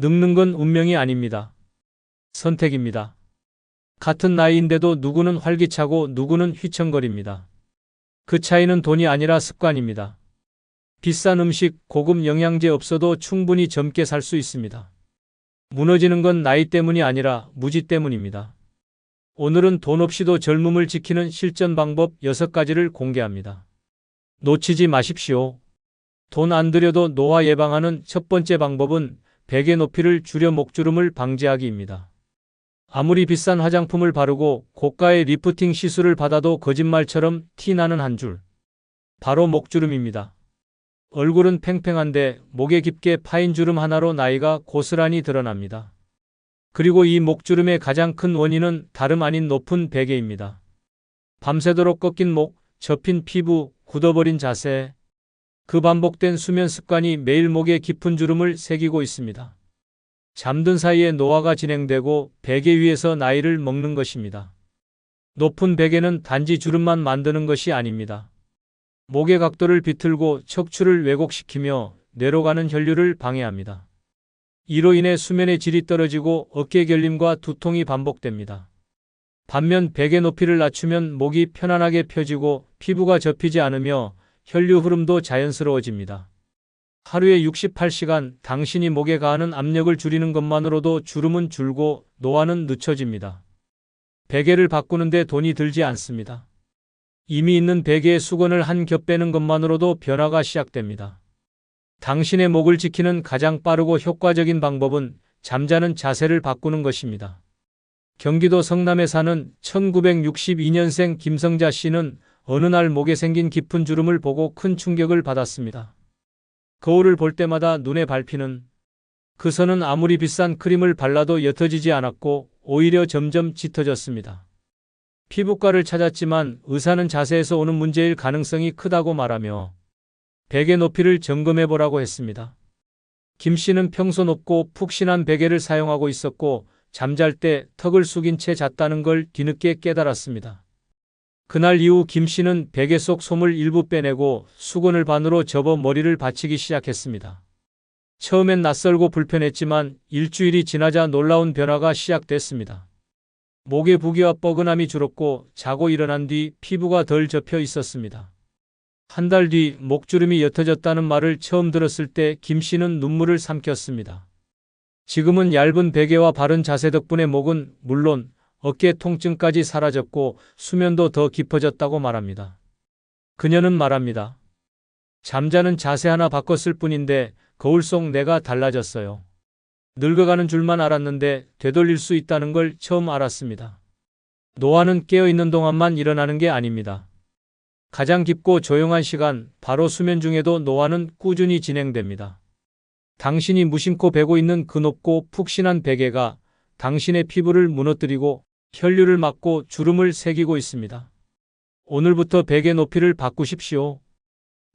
늙는 건 운명이 아닙니다. 선택입니다. 같은 나이인데도 누구는 활기차고 누구는 휘청거립니다. 그 차이는 돈이 아니라 습관입니다. 비싼 음식, 고급 영양제 없어도 충분히 젊게 살 수 있습니다. 무너지는 건 나이 때문이 아니라 무지 때문입니다. 오늘은 돈 없이도 젊음을 지키는 실전 방법 6가지를 공개합니다. 놓치지 마십시오. 돈 안 들여도 노화 예방하는 첫 번째 방법은 베개 높이를 줄여 목주름을 방지하기입니다. 아무리 비싼 화장품을 바르고 고가의 리프팅 시술을 받아도 거짓말처럼 티 나는 한 줄. 바로 목주름입니다. 얼굴은 팽팽한데 목에 깊게 파인 주름 하나로 나이가 고스란히 드러납니다. 그리고 이 목주름의 가장 큰 원인은 다름 아닌 높은 베개입니다. 밤새도록 꺾인 목, 접힌 피부, 굳어버린 자세. 그 반복된 수면 습관이 매일 목에 깊은 주름을 새기고 있습니다. 잠든 사이에 노화가 진행되고 베개 위에서 나이를 먹는 것입니다. 높은 베개는 단지 주름만 만드는 것이 아닙니다. 목의 각도를 비틀고 척추를 왜곡시키며 뇌로 가는 혈류를 방해합니다. 이로 인해 수면의 질이 떨어지고 어깨 결림과 두통이 반복됩니다. 반면 베개 높이를 낮추면 목이 편안하게 펴지고 피부가 접히지 않으며 혈류 흐름도 자연스러워집니다. 하루에 68시간 당신이 목에 가하는 압력을 줄이는 것만으로도 주름은 줄고 노화는 늦춰집니다. 베개를 바꾸는데 돈이 들지 않습니다. 이미 있는 베개의 수건을 한 겹 빼는 것만으로도 변화가 시작됩니다. 당신의 목을 지키는 가장 빠르고 효과적인 방법은 잠자는 자세를 바꾸는 것입니다. 경기도 성남에 사는 1962년생 김성자 씨는 어느 날 목에 생긴 깊은 주름을 보고 큰 충격을 받았습니다. 거울을 볼 때마다 눈에 밟히는 그 선은 아무리 비싼 크림을 발라도 옅어지지 않았고 오히려 점점 짙어졌습니다. 피부과를 찾았지만 의사는 자세에서 오는 문제일 가능성이 크다고 말하며 베개 높이를 점검해보라고 했습니다. 김 씨는 평소 높고 푹신한 베개를 사용하고 있었고 잠잘 때 턱을 숙인 채 잤다는 걸 뒤늦게 깨달았습니다. 그날 이후 김 씨는 베개 속 솜을 일부 빼내고 수건을 반으로 접어 머리를 받치기 시작했습니다. 처음엔 낯설고 불편했지만 일주일이 지나자 놀라운 변화가 시작됐습니다. 목의 부기와 뻐근함이 줄었고 자고 일어난 뒤 피부가 덜 접혀 있었습니다. 한 달 뒤 목주름이 옅어졌다는 말을 처음 들었을 때 김 씨는 눈물을 삼켰습니다. 지금은 얇은 베개와 바른 자세 덕분에 목은 물론 어깨 통증까지 사라졌고 수면도 더 깊어졌다고 말합니다. 그녀는 말합니다. 잠자는 자세 하나 바꿨을 뿐인데 거울 속 내가 달라졌어요. 늙어가는 줄만 알았는데 되돌릴 수 있다는 걸 처음 알았습니다. 노화는 깨어있는 동안만 일어나는 게 아닙니다. 가장 깊고 조용한 시간, 바로 수면 중에도 노화는 꾸준히 진행됩니다. 당신이 무심코 베고 있는 그 높고 푹신한 베개가 당신의 피부를 무너뜨리고 혈류를 막고 주름을 새기고 있습니다. 오늘부터 베개 높이를 바꾸십시오.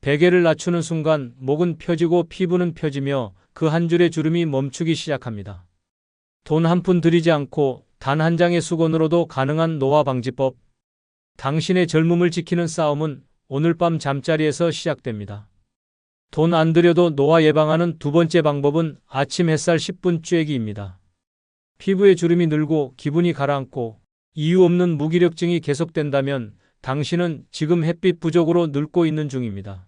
베개를 낮추는 순간 목은 펴지고 피부는 펴지며 그 한 줄의 주름이 멈추기 시작합니다. 돈 한 푼 들이지 않고 단 한 장의 수건으로도 가능한 노화 방지법. 당신의 젊음을 지키는 싸움은 오늘 밤 잠자리에서 시작됩니다. 돈 안 들여도 노화 예방하는 두 번째 방법은 아침 햇살 10분 쬐기입니다. 피부에 주름이 늘고 기분이 가라앉고 이유 없는 무기력증이 계속된다면 당신은 지금 햇빛 부족으로 늙고 있는 중입니다.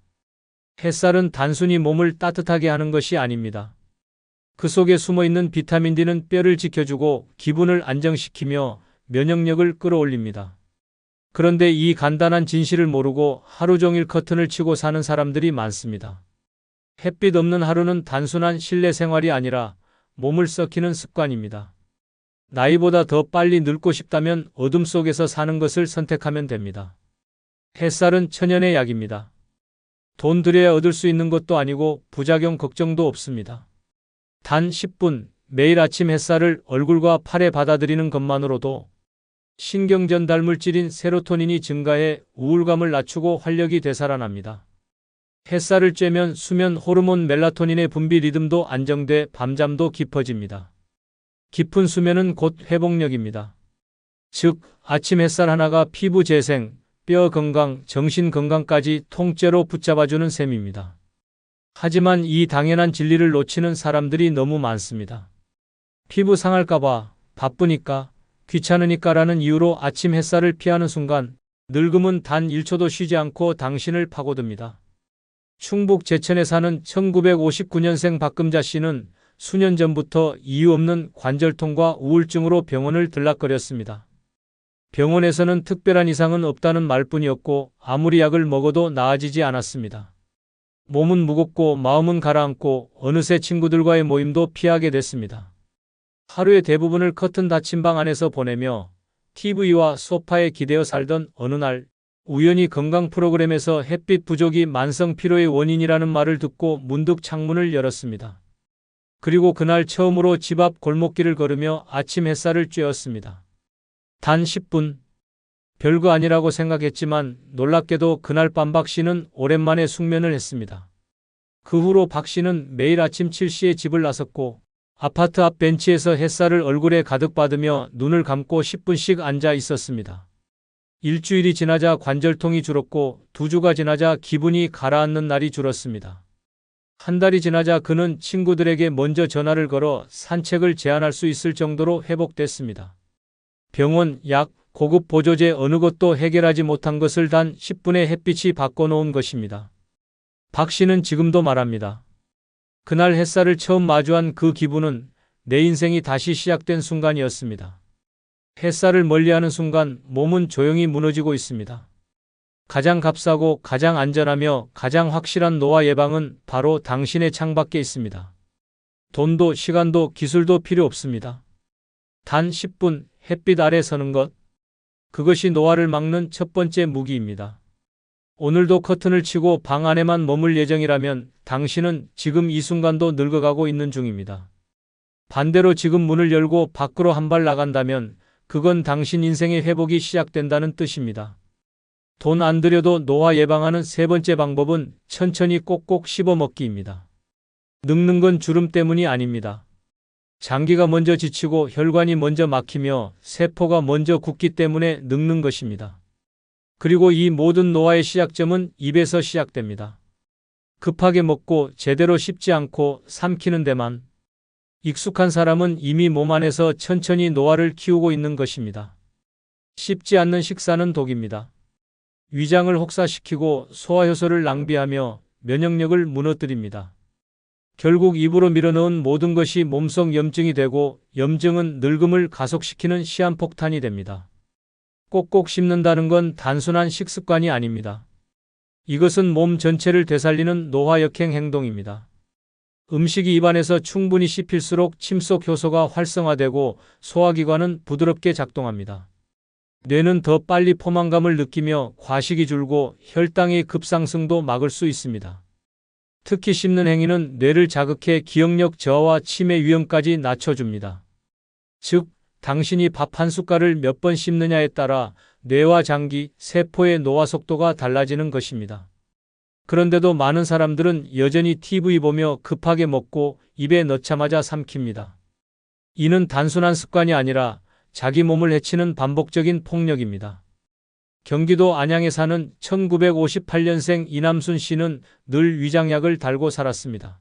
햇살은 단순히 몸을 따뜻하게 하는 것이 아닙니다. 그 속에 숨어있는 비타민 D는 뼈를 지켜주고 기분을 안정시키며 면역력을 끌어올립니다. 그런데 이 간단한 진실을 모르고 하루 종일 커튼을 치고 사는 사람들이 많습니다. 햇빛 없는 하루는 단순한 실내 생활이 아니라 몸을 썩히는 습관입니다. 나이보다 더 빨리 늙고 싶다면 어둠 속에서 사는 것을 선택하면 됩니다. 햇살은 천연의 약입니다. 돈 들여야 얻을 수 있는 것도 아니고 부작용 걱정도 없습니다. 단 10분 매일 아침 햇살을 얼굴과 팔에 받아들이는 것만으로도 신경전달 물질인 세로토닌이 증가해 우울감을 낮추고 활력이 되살아납니다. 햇살을 쬐면 수면 호르몬 멜라토닌의 분비 리듬도 안정돼 밤잠도 깊어집니다. 깊은 수면은 곧 회복력입니다. 즉, 아침 햇살 하나가 피부 재생, 뼈 건강, 정신 건강까지 통째로 붙잡아주는 셈입니다. 하지만 이 당연한 진리를 놓치는 사람들이 너무 많습니다. 피부 상할까봐, 바쁘니까, 귀찮으니까라는 이유로 아침 햇살을 피하는 순간 늙음은 단 1초도 쉬지 않고 당신을 파고듭니다. 충북 제천에 사는 1959년생 박금자 씨는 수년 전부터 이유 없는 관절통과 우울증으로 병원을 들락거렸습니다. 병원에서는 특별한 이상은 없다는 말뿐이었고 아무리 약을 먹어도 나아지지 않았습니다. 몸은 무겁고 마음은 가라앉고 어느새 친구들과의 모임도 피하게 됐습니다. 하루의 대부분을 커튼 닫힌 방 안에서 보내며 TV와 소파에 기대어 살던 어느 날 우연히 건강 프로그램에서 햇빛 부족이 만성 피로의 원인이라는 말을 듣고 문득 창문을 열었습니다. 그리고 그날 처음으로 집 앞 골목길을 걸으며 아침 햇살을 쬐었습니다. 단 10분. 별거 아니라고 생각했지만 놀랍게도 그날 밤 박 씨는 오랜만에 숙면을 했습니다. 그 후로 박 씨는 매일 아침 7시에 집을 나섰고 아파트 앞 벤치에서 햇살을 얼굴에 가득 받으며 눈을 감고 10분씩 앉아 있었습니다. 일주일이 지나자 관절통이 줄었고 2주가 지나자 기분이 가라앉는 날이 줄었습니다. 한 달이 지나자 그는 친구들에게 먼저 전화를 걸어 산책을 제안할 수 있을 정도로 회복됐습니다. 병원, 약, 고급 보조제 어느 것도 해결하지 못한 것을 단 10분의 햇빛이 바꿔놓은 것입니다. 박 씨는 지금도 말합니다. 그날 햇살을 처음 마주한 그 기분은 내 인생이 다시 시작된 순간이었습니다. 햇살을 멀리하는 순간 몸은 조용히 무너지고 있습니다. 가장 값싸고 가장 안전하며 가장 확실한 노화 예방은 바로 당신의 창밖에 있습니다. 돈도 시간도 기술도 필요 없습니다. 단 10분 햇빛 아래 서는 것. 그것이 노화를 막는 첫 번째 무기입니다. 오늘도 커튼을 치고 방 안에만 머물 예정이라면 당신은 지금 이 순간도 늙어가고 있는 중입니다. 반대로 지금 문을 열고 밖으로 한 발 나간다면 그건 당신 인생의 회복이 시작된다는 뜻입니다. 돈 안 들여도 노화 예방하는 세 번째 방법은 천천히 꼭꼭 씹어 먹기입니다. 늙는 건 주름 때문이 아닙니다. 장기가 먼저 지치고 혈관이 먼저 막히며 세포가 먼저 굳기 때문에 늙는 것입니다. 그리고 이 모든 노화의 시작점은 입에서 시작됩니다. 급하게 먹고 제대로 씹지 않고 삼키는 데만. 익숙한 사람은 이미 몸 안에서 천천히 노화를 키우고 있는 것입니다. 씹지 않는 식사는 독입니다. 위장을 혹사시키고 소화효소를 낭비하며 면역력을 무너뜨립니다. 결국 입으로 밀어넣은 모든 것이 몸속 염증이 되고 염증은 늙음을 가속시키는 시한폭탄이 됩니다. 꼭꼭 씹는다는 건 단순한 식습관이 아닙니다. 이것은 몸 전체를 되살리는 노화역행 행동입니다. 음식이 입안에서 충분히 씹힐수록 침속 효소가 활성화되고 소화기관은 부드럽게 작동합니다. 뇌는 더 빨리 포만감을 느끼며 과식이 줄고 혈당의 급상승도 막을 수 있습니다. 특히 씹는 행위는 뇌를 자극해 기억력 저하와 치매 위험까지 낮춰줍니다. 즉, 당신이 밥 한 숟갈을 몇 번 씹느냐에 따라 뇌와 장기, 세포의 노화 속도가 달라지는 것입니다. 그런데도 많은 사람들은 여전히 TV 보며 급하게 먹고 입에 넣자마자 삼킵니다. 이는 단순한 습관이 아니라 자기 몸을 해치는 반복적인 폭력입니다. 경기도 안양에 사는 1958년생 이남순 씨는 늘 위장약을 달고 살았습니다.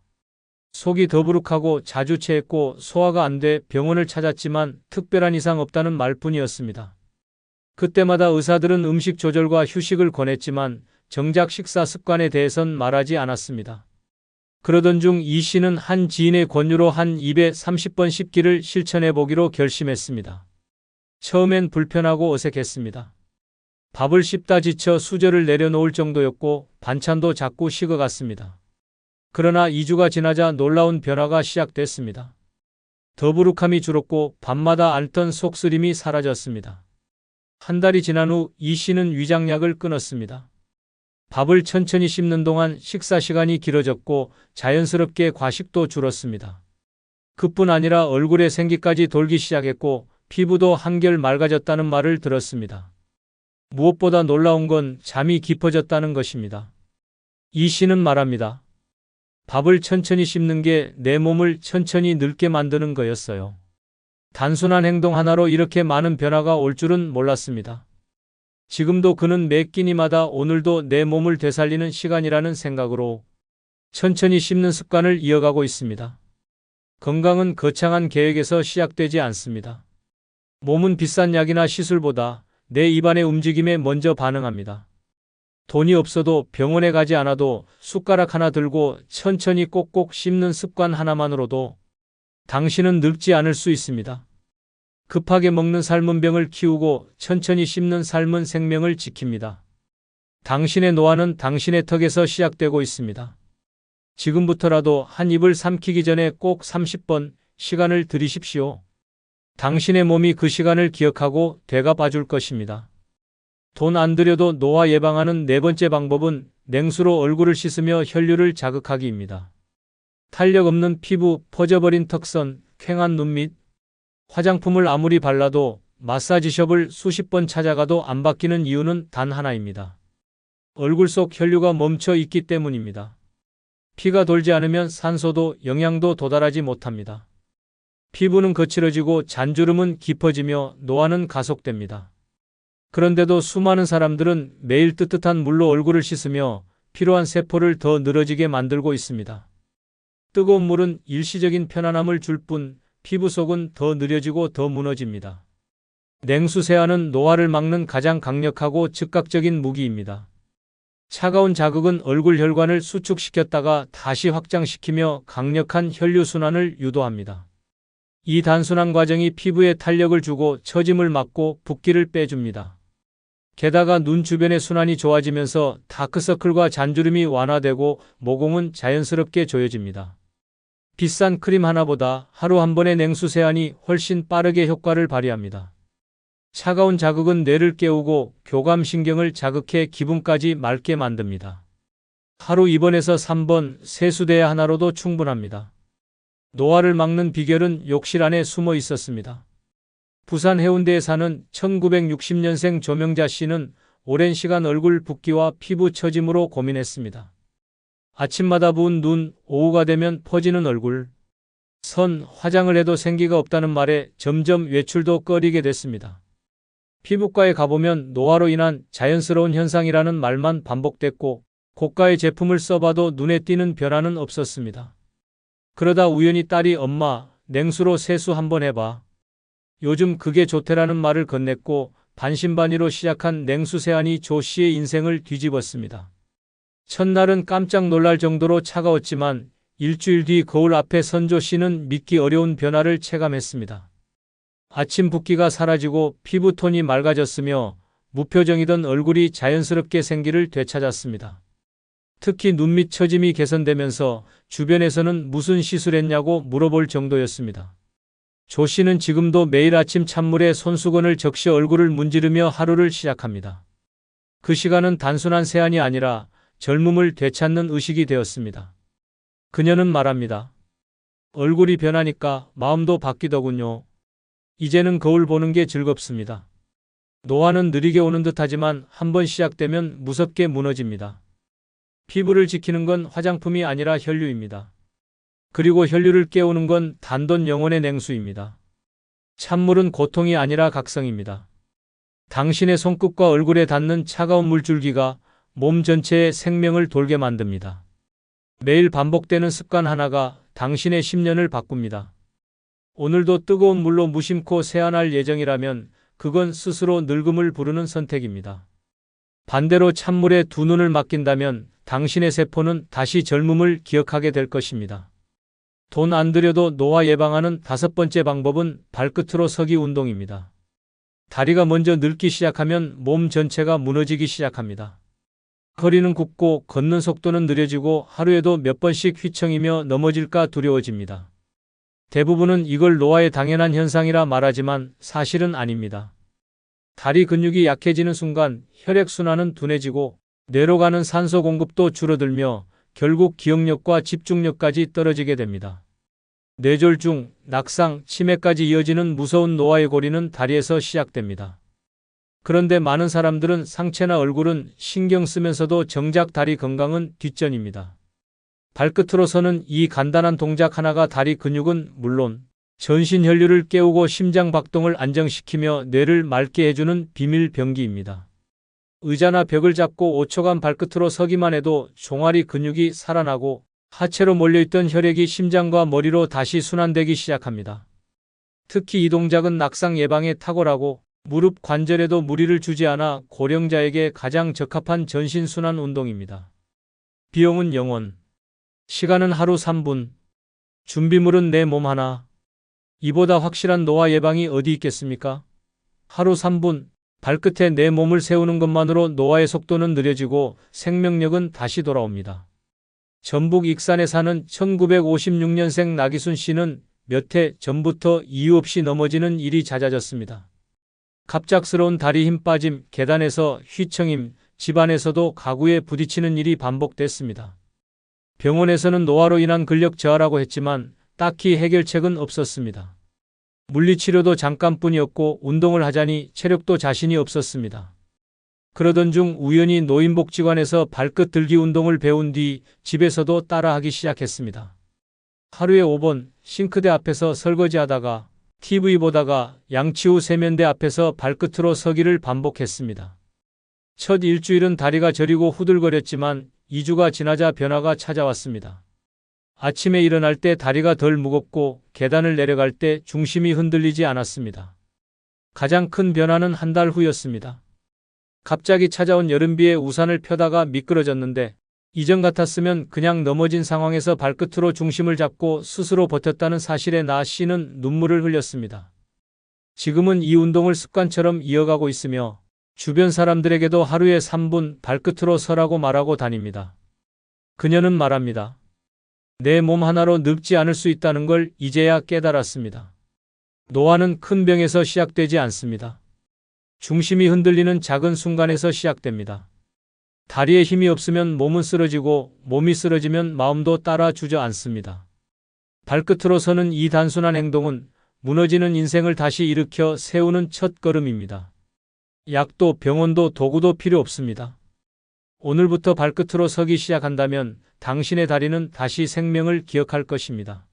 속이 더부룩하고 자주 체했고 소화가 안 돼 병원을 찾았지만 특별한 이상 없다는 말뿐이었습니다. 그때마다 의사들은 음식 조절과 휴식을 권했지만 정작 식사 습관에 대해선 말하지 않았습니다. 그러던 중 이 씨는 한 지인의 권유로 한 입에 30번 씹기를 실천해 보기로 결심했습니다. 처음엔 불편하고 어색했습니다. 밥을 씹다 지쳐 수저를 내려놓을 정도였고 반찬도 자꾸 식어갔습니다. 그러나 2주가 지나자 놀라운 변화가 시작됐습니다. 더부룩함이 줄었고 밤마다 앓던 속쓰림이 사라졌습니다. 한 달이 지난 후 이 씨는 위장약을 끊었습니다. 밥을 천천히 씹는 동안 식사 시간이 길어졌고 자연스럽게 과식도 줄었습니다. 그뿐 아니라 얼굴에 생기까지 돌기 시작했고 피부도 한결 맑아졌다는 말을 들었습니다. 무엇보다 놀라운 건 잠이 깊어졌다는 것입니다. 이 씨는 말합니다. 밥을 천천히 씹는 게 내 몸을 천천히 늙게 만드는 거였어요. 단순한 행동 하나로 이렇게 많은 변화가 올 줄은 몰랐습니다. 지금도 그는 매 끼니마다 오늘도 내 몸을 되살리는 시간이라는 생각으로 천천히 씹는 습관을 이어가고 있습니다. 건강은 거창한 계획에서 시작되지 않습니다. 몸은 비싼 약이나 시술보다 내 입안의 움직임에 먼저 반응합니다. 돈이 없어도 병원에 가지 않아도 숟가락 하나 들고 천천히 꼭꼭 씹는 습관 하나만으로도 당신은 늙지 않을 수 있습니다. 급하게 먹는 삶은 병을 키우고 천천히 씹는 삶은 생명을 지킵니다. 당신의 노화는 당신의 턱에서 시작되고 있습니다. 지금부터라도 한 입을 삼키기 전에 꼭 30번 시간을 들이십시오. 당신의 몸이 그 시간을 기억하고 되갚아줄 것입니다. 돈 안 들여도 노화 예방하는 네 번째 방법은 냉수로 얼굴을 씻으며 혈류를 자극하기입니다. 탄력 없는 피부, 퍼져버린 턱선, 퀭한 눈 밑, 화장품을 아무리 발라도 마사지숍을 수십 번 찾아가도 안 바뀌는 이유는 단 하나입니다. 얼굴 속 혈류가 멈춰 있기 때문입니다. 피가 돌지 않으면 산소도 영양도 도달하지 못합니다. 피부는 거칠어지고 잔주름은 깊어지며 노화는 가속됩니다. 그런데도 수많은 사람들은 매일 뜨뜻한 물로 얼굴을 씻으며 필요한 세포를 더 늘어지게 만들고 있습니다. 뜨거운 물은 일시적인 편안함을 줄 뿐 피부 속은 더 느려지고 더 무너집니다. 냉수 세안은 노화를 막는 가장 강력하고 즉각적인 무기입니다. 차가운 자극은 얼굴 혈관을 수축시켰다가 다시 확장시키며 강력한 혈류순환을 유도합니다. 이 단순한 과정이 피부에 탄력을 주고 처짐을 막고 붓기를 빼줍니다. 게다가 눈 주변의 순환이 좋아지면서 다크서클과 잔주름이 완화되고 모공은 자연스럽게 조여집니다. 비싼 크림 하나보다 하루 한 번의 냉수 세안이 훨씬 빠르게 효과를 발휘합니다. 차가운 자극은 뇌를 깨우고 교감신경을 자극해 기분까지 맑게 만듭니다. 하루 2번에서 3번 세수대야 하나로도 충분합니다. 노화를 막는 비결은 욕실 안에 숨어 있었습니다. 부산 해운대에 사는 1960년생 조명자 씨는 오랜 시간 얼굴 붓기와 피부 처짐으로 고민했습니다. 아침마다 부은 눈, 오후가 되면 퍼지는 얼굴, 선, 화장을 해도 생기가 없다는 말에 점점 외출도 꺼리게 됐습니다. 피부과에 가보면 노화로 인한 자연스러운 현상이라는 말만 반복됐고 고가의 제품을 써봐도 눈에 띄는 변화는 없었습니다. 그러다 우연히 딸이 엄마, 냉수로 세수 한번 해봐. 요즘 그게 좋대라는 말을 건넸고 반신반의로 시작한 냉수 세안이 조 씨의 인생을 뒤집었습니다. 첫날은 깜짝 놀랄 정도로 차가웠지만 일주일 뒤 거울 앞에 선 조 씨는 믿기 어려운 변화를 체감했습니다. 아침 붓기가 사라지고 피부톤이 맑아졌으며 무표정이던 얼굴이 자연스럽게 생기를 되찾았습니다. 특히 눈밑 처짐이 개선되면서 주변에서는 무슨 시술했냐고 물어볼 정도였습니다. 조 씨는 지금도 매일 아침 찬물에 손수건을 적셔 얼굴을 문지르며 하루를 시작합니다. 그 시간은 단순한 세안이 아니라 젊음을 되찾는 의식이 되었습니다. 그녀는 말합니다. 얼굴이 변하니까 마음도 바뀌더군요. 이제는 거울 보는 게 즐겁습니다. 노화는 느리게 오는 듯하지만 한번 시작되면 무섭게 무너집니다. 피부를 지키는 건 화장품이 아니라 혈류입니다. 그리고 혈류를 깨우는 건 단돈 영혼의 냉수입니다. 찬물은 고통이 아니라 각성입니다. 당신의 손끝과 얼굴에 닿는 차가운 물줄기가 몸 전체에 생명을 돌게 만듭니다. 매일 반복되는 습관 하나가 당신의 10년을 바꿉니다. 오늘도 뜨거운 물로 무심코 세안할 예정이라면 그건 스스로 늙음을 부르는 선택입니다. 반대로 찬물에 두 눈을 맡긴다면 당신의 세포는 다시 젊음을 기억하게 될 것입니다. 돈 안 들여도 노화 예방하는 5번째 방법은 발끝으로 서기 운동입니다. 다리가 먼저 늙기 시작하면 몸 전체가 무너지기 시작합니다. 허리는 굽고 걷는 속도는 느려지고 하루에도 몇 번씩 휘청이며 넘어질까 두려워집니다. 대부분은 이걸 노화의 당연한 현상이라 말하지만 사실은 아닙니다. 다리 근육이 약해지는 순간 혈액순환은 둔해지고 뇌로 가는 산소 공급도 줄어들며 결국 기억력과 집중력까지 떨어지게 됩니다. 뇌졸중, 낙상, 치매까지 이어지는 무서운 노화의 고리는 다리에서 시작됩니다. 그런데 많은 사람들은 상체나 얼굴은 신경 쓰면서도 정작 다리 건강은 뒷전입니다. 발끝으로 서는 이 간단한 동작 하나가 다리 근육은 물론 전신 혈류를 깨우고 심장 박동을 안정시키며 뇌를 맑게 해주는 비밀 병기입니다. 의자나 벽을 잡고 5초간 발끝으로 서기만 해도 종아리 근육이 살아나고 하체로 몰려있던 혈액이 심장과 머리로 다시 순환되기 시작합니다. 특히 이 동작은 낙상 예방에 탁월하고 무릎 관절에도 무리를 주지 않아 고령자에게 가장 적합한 전신순환 운동입니다. 비용은 0원. 시간은 하루 3분. 준비물은 내 몸 하나. 이보다 확실한 노화 예방이 어디 있겠습니까? 하루 3분. 발끝에 내 몸을 세우는 것만으로 노화의 속도는 느려지고 생명력은 다시 돌아옵니다. 전북 익산에 사는 1956년생 나기순 씨는 몇 해 전부터 이유 없이 넘어지는 일이 잦아졌습니다. 갑작스러운 다리 힘 빠짐, 계단에서 휘청임, 집안에서도 가구에 부딪히는 일이 반복됐습니다. 병원에서는 노화로 인한 근력 저하라고 했지만 딱히 해결책은 없었습니다. 물리치료도 잠깐뿐이었고 운동을 하자니 체력도 자신이 없었습니다. 그러던 중 우연히 노인복지관에서 발끝 들기 운동을 배운 뒤 집에서도 따라하기 시작했습니다. 하루에 5번 싱크대 앞에서 설거지하다가 TV 보다가 양치 후 세면대 앞에서 발끝으로 서기를 반복했습니다. 첫 일주일은 다리가 저리고 후들거렸지만 2주가 지나자 변화가 찾아왔습니다. 아침에 일어날 때 다리가 덜 무겁고 계단을 내려갈 때 중심이 흔들리지 않았습니다. 가장 큰 변화는 한 달 후였습니다. 갑자기 찾아온 여름비에 우산을 펴다가 미끄러졌는데 이전 같았으면 그냥 넘어진 상황에서 발끝으로 중심을 잡고 스스로 버텼다는 사실에 나 씨는 눈물을 흘렸습니다. 지금은 이 운동을 습관처럼 이어가고 있으며 주변 사람들에게도 하루에 3분 발끝으로 서라고 말하고 다닙니다. 그녀는 말합니다. 내 몸 하나로 늙지 않을 수 있다는 걸 이제야 깨달았습니다. 노화는 큰 병에서 시작되지 않습니다. 중심이 흔들리는 작은 순간에서 시작됩니다. 다리에 힘이 없으면 몸은 쓰러지고 몸이 쓰러지면 마음도 따라 주저앉습니다. 발끝으로 서는 이 단순한 행동은 무너지는 인생을 다시 일으켜 세우는 첫 걸음입니다. 약도 병원도 도구도 필요 없습니다. 오늘부터 발끝으로 서기 시작한다면 당신의 다리는 다시 생명을 기억할 것입니다.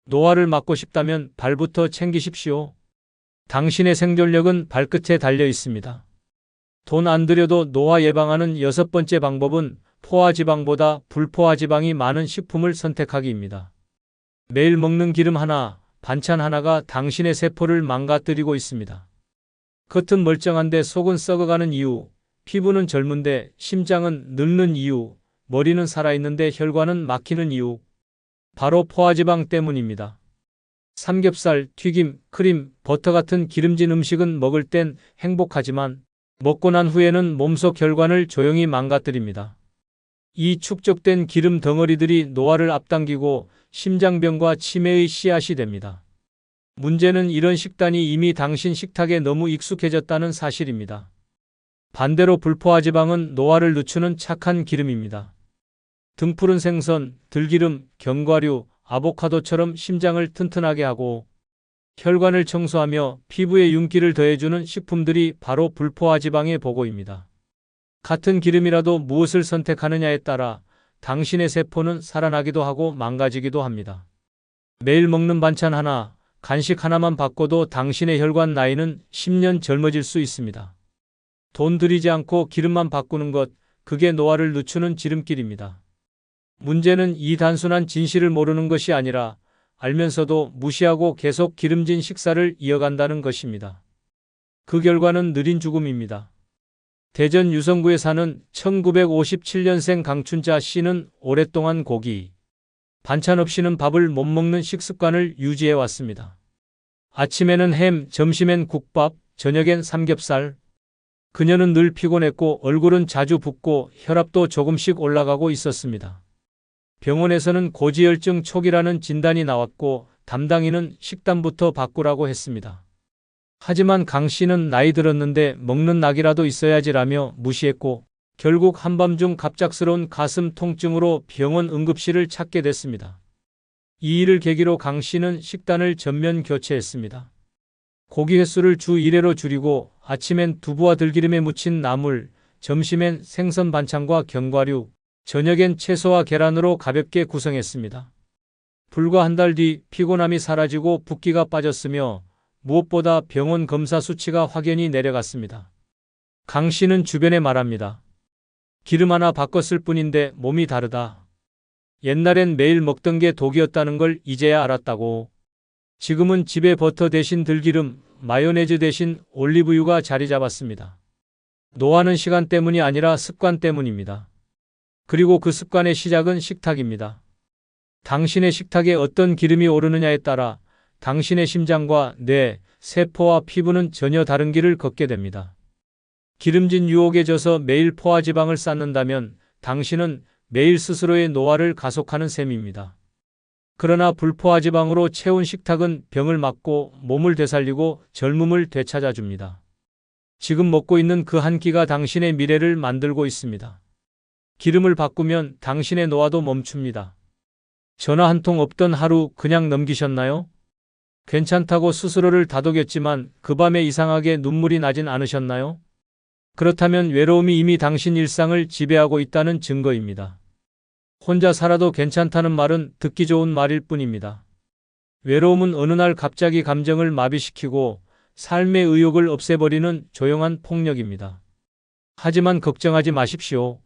노화를 막고 싶다면 발부터 챙기십시오. 당신의 생존력은 발끝에 달려 있습니다. 돈 안 들여도 노화 예방하는 6번째 방법은 포화지방보다 불포화지방이 많은 식품을 선택하기입니다. 매일 먹는 기름 하나, 반찬 하나가 당신의 세포를 망가뜨리고 있습니다. 겉은 멀쩡한데 속은 썩어가는 이유, 피부는 젊은데 심장은 늙는 이유, 머리는 살아있는데 혈관은 막히는 이유, 바로 포화지방 때문입니다. 삼겹살, 튀김, 크림, 버터 같은 기름진 음식은 먹을 땐 행복하지만 먹고 난 후에는 몸속 혈관을 조용히 망가뜨립니다. 이 축적된 기름 덩어리들이 노화를 앞당기고 심장병과 치매의 씨앗이 됩니다. 문제는 이런 식단이 이미 당신 식탁에 너무 익숙해졌다는 사실입니다. 반대로 불포화지방은 노화를 늦추는 착한 기름입니다. 등푸른 생선, 들기름, 견과류, 아보카도처럼 심장을 튼튼하게 하고 혈관을 청소하며 피부에 윤기를 더해주는 식품들이 바로 불포화지방의 보고입니다. 같은 기름이라도 무엇을 선택하느냐에 따라 당신의 세포는 살아나기도 하고 망가지기도 합니다. 매일 먹는 반찬 하나, 간식 하나만 바꿔도 당신의 혈관 나이는 10년 젊어질 수 있습니다. 돈 들이지 않고 기름만 바꾸는 것, 그게 노화를 늦추는 지름길입니다. 문제는 이 단순한 진실을 모르는 것이 아니라 알면서도 무시하고 계속 기름진 식사를 이어간다는 것입니다. 그 결과는 느린 죽음입니다. 대전 유성구에 사는 1957년생 강춘자 씨는 오랫동안 고기, 반찬 없이는 밥을 못 먹는 식습관을 유지해 왔습니다. 아침에는 햄, 점심엔 국밥, 저녁엔 삼겹살. 그녀는 늘 피곤했고 얼굴은 자주 붓고 혈압도 조금씩 올라가고 있었습니다. 병원에서는 고지혈증 초기라는 진단이 나왔고 담당인은 식단부터 바꾸라고 했습니다. 하지만 강 씨는 나이 들었는데 먹는 낙이라도 있어야지라며 무시했고 결국 한밤중 갑작스러운 가슴 통증으로 병원 응급실을 찾게 됐습니다. 이 일을 계기로 강 씨는 식단을 전면 교체했습니다. 고기 횟수를 주 1회로 줄이고 아침엔 두부와 들기름에 묻힌 나물, 점심엔 생선 반찬과 견과류, 저녁엔 채소와 계란으로 가볍게 구성했습니다. 불과 한 달 뒤 피곤함이 사라지고 붓기가 빠졌으며 무엇보다 병원 검사 수치가 확연히 내려갔습니다. 강 씨는 주변에 말합니다. 기름 하나 바꿨을 뿐인데 몸이 다르다. 옛날엔 매일 먹던 게 독이었다는 걸 이제야 알았다고. 지금은 집에 버터 대신 들기름, 마요네즈 대신 올리브유가 자리 잡았습니다. 노화는 시간 때문이 아니라 습관 때문입니다. 그리고 그 습관의 시작은 식탁입니다. 당신의 식탁에 어떤 기름이 오르느냐에 따라 당신의 심장과 뇌, 세포와 피부는 전혀 다른 길을 걷게 됩니다. 기름진 유혹에 져서 매일 포화지방을 쌓는다면 당신은 매일 스스로의 노화를 가속하는 셈입니다. 그러나 불포화지방으로 채운 식탁은 병을 막고 몸을 되살리고 젊음을 되찾아 줍니다. 지금 먹고 있는 그 한 끼가 당신의 미래를 만들고 있습니다. 기름을 바꾸면 당신의 노화도 멈춥니다. 전화 한 통 없던 하루 그냥 넘기셨나요? 괜찮다고 스스로를 다독였지만 그 밤에 이상하게 눈물이 나진 않으셨나요? 그렇다면 외로움이 이미 당신 일상을 지배하고 있다는 증거입니다. 혼자 살아도 괜찮다는 말은 듣기 좋은 말일 뿐입니다. 외로움은 어느 날 갑자기 감정을 마비시키고 삶의 의욕을 없애버리는 조용한 폭력입니다. 하지만 걱정하지 마십시오.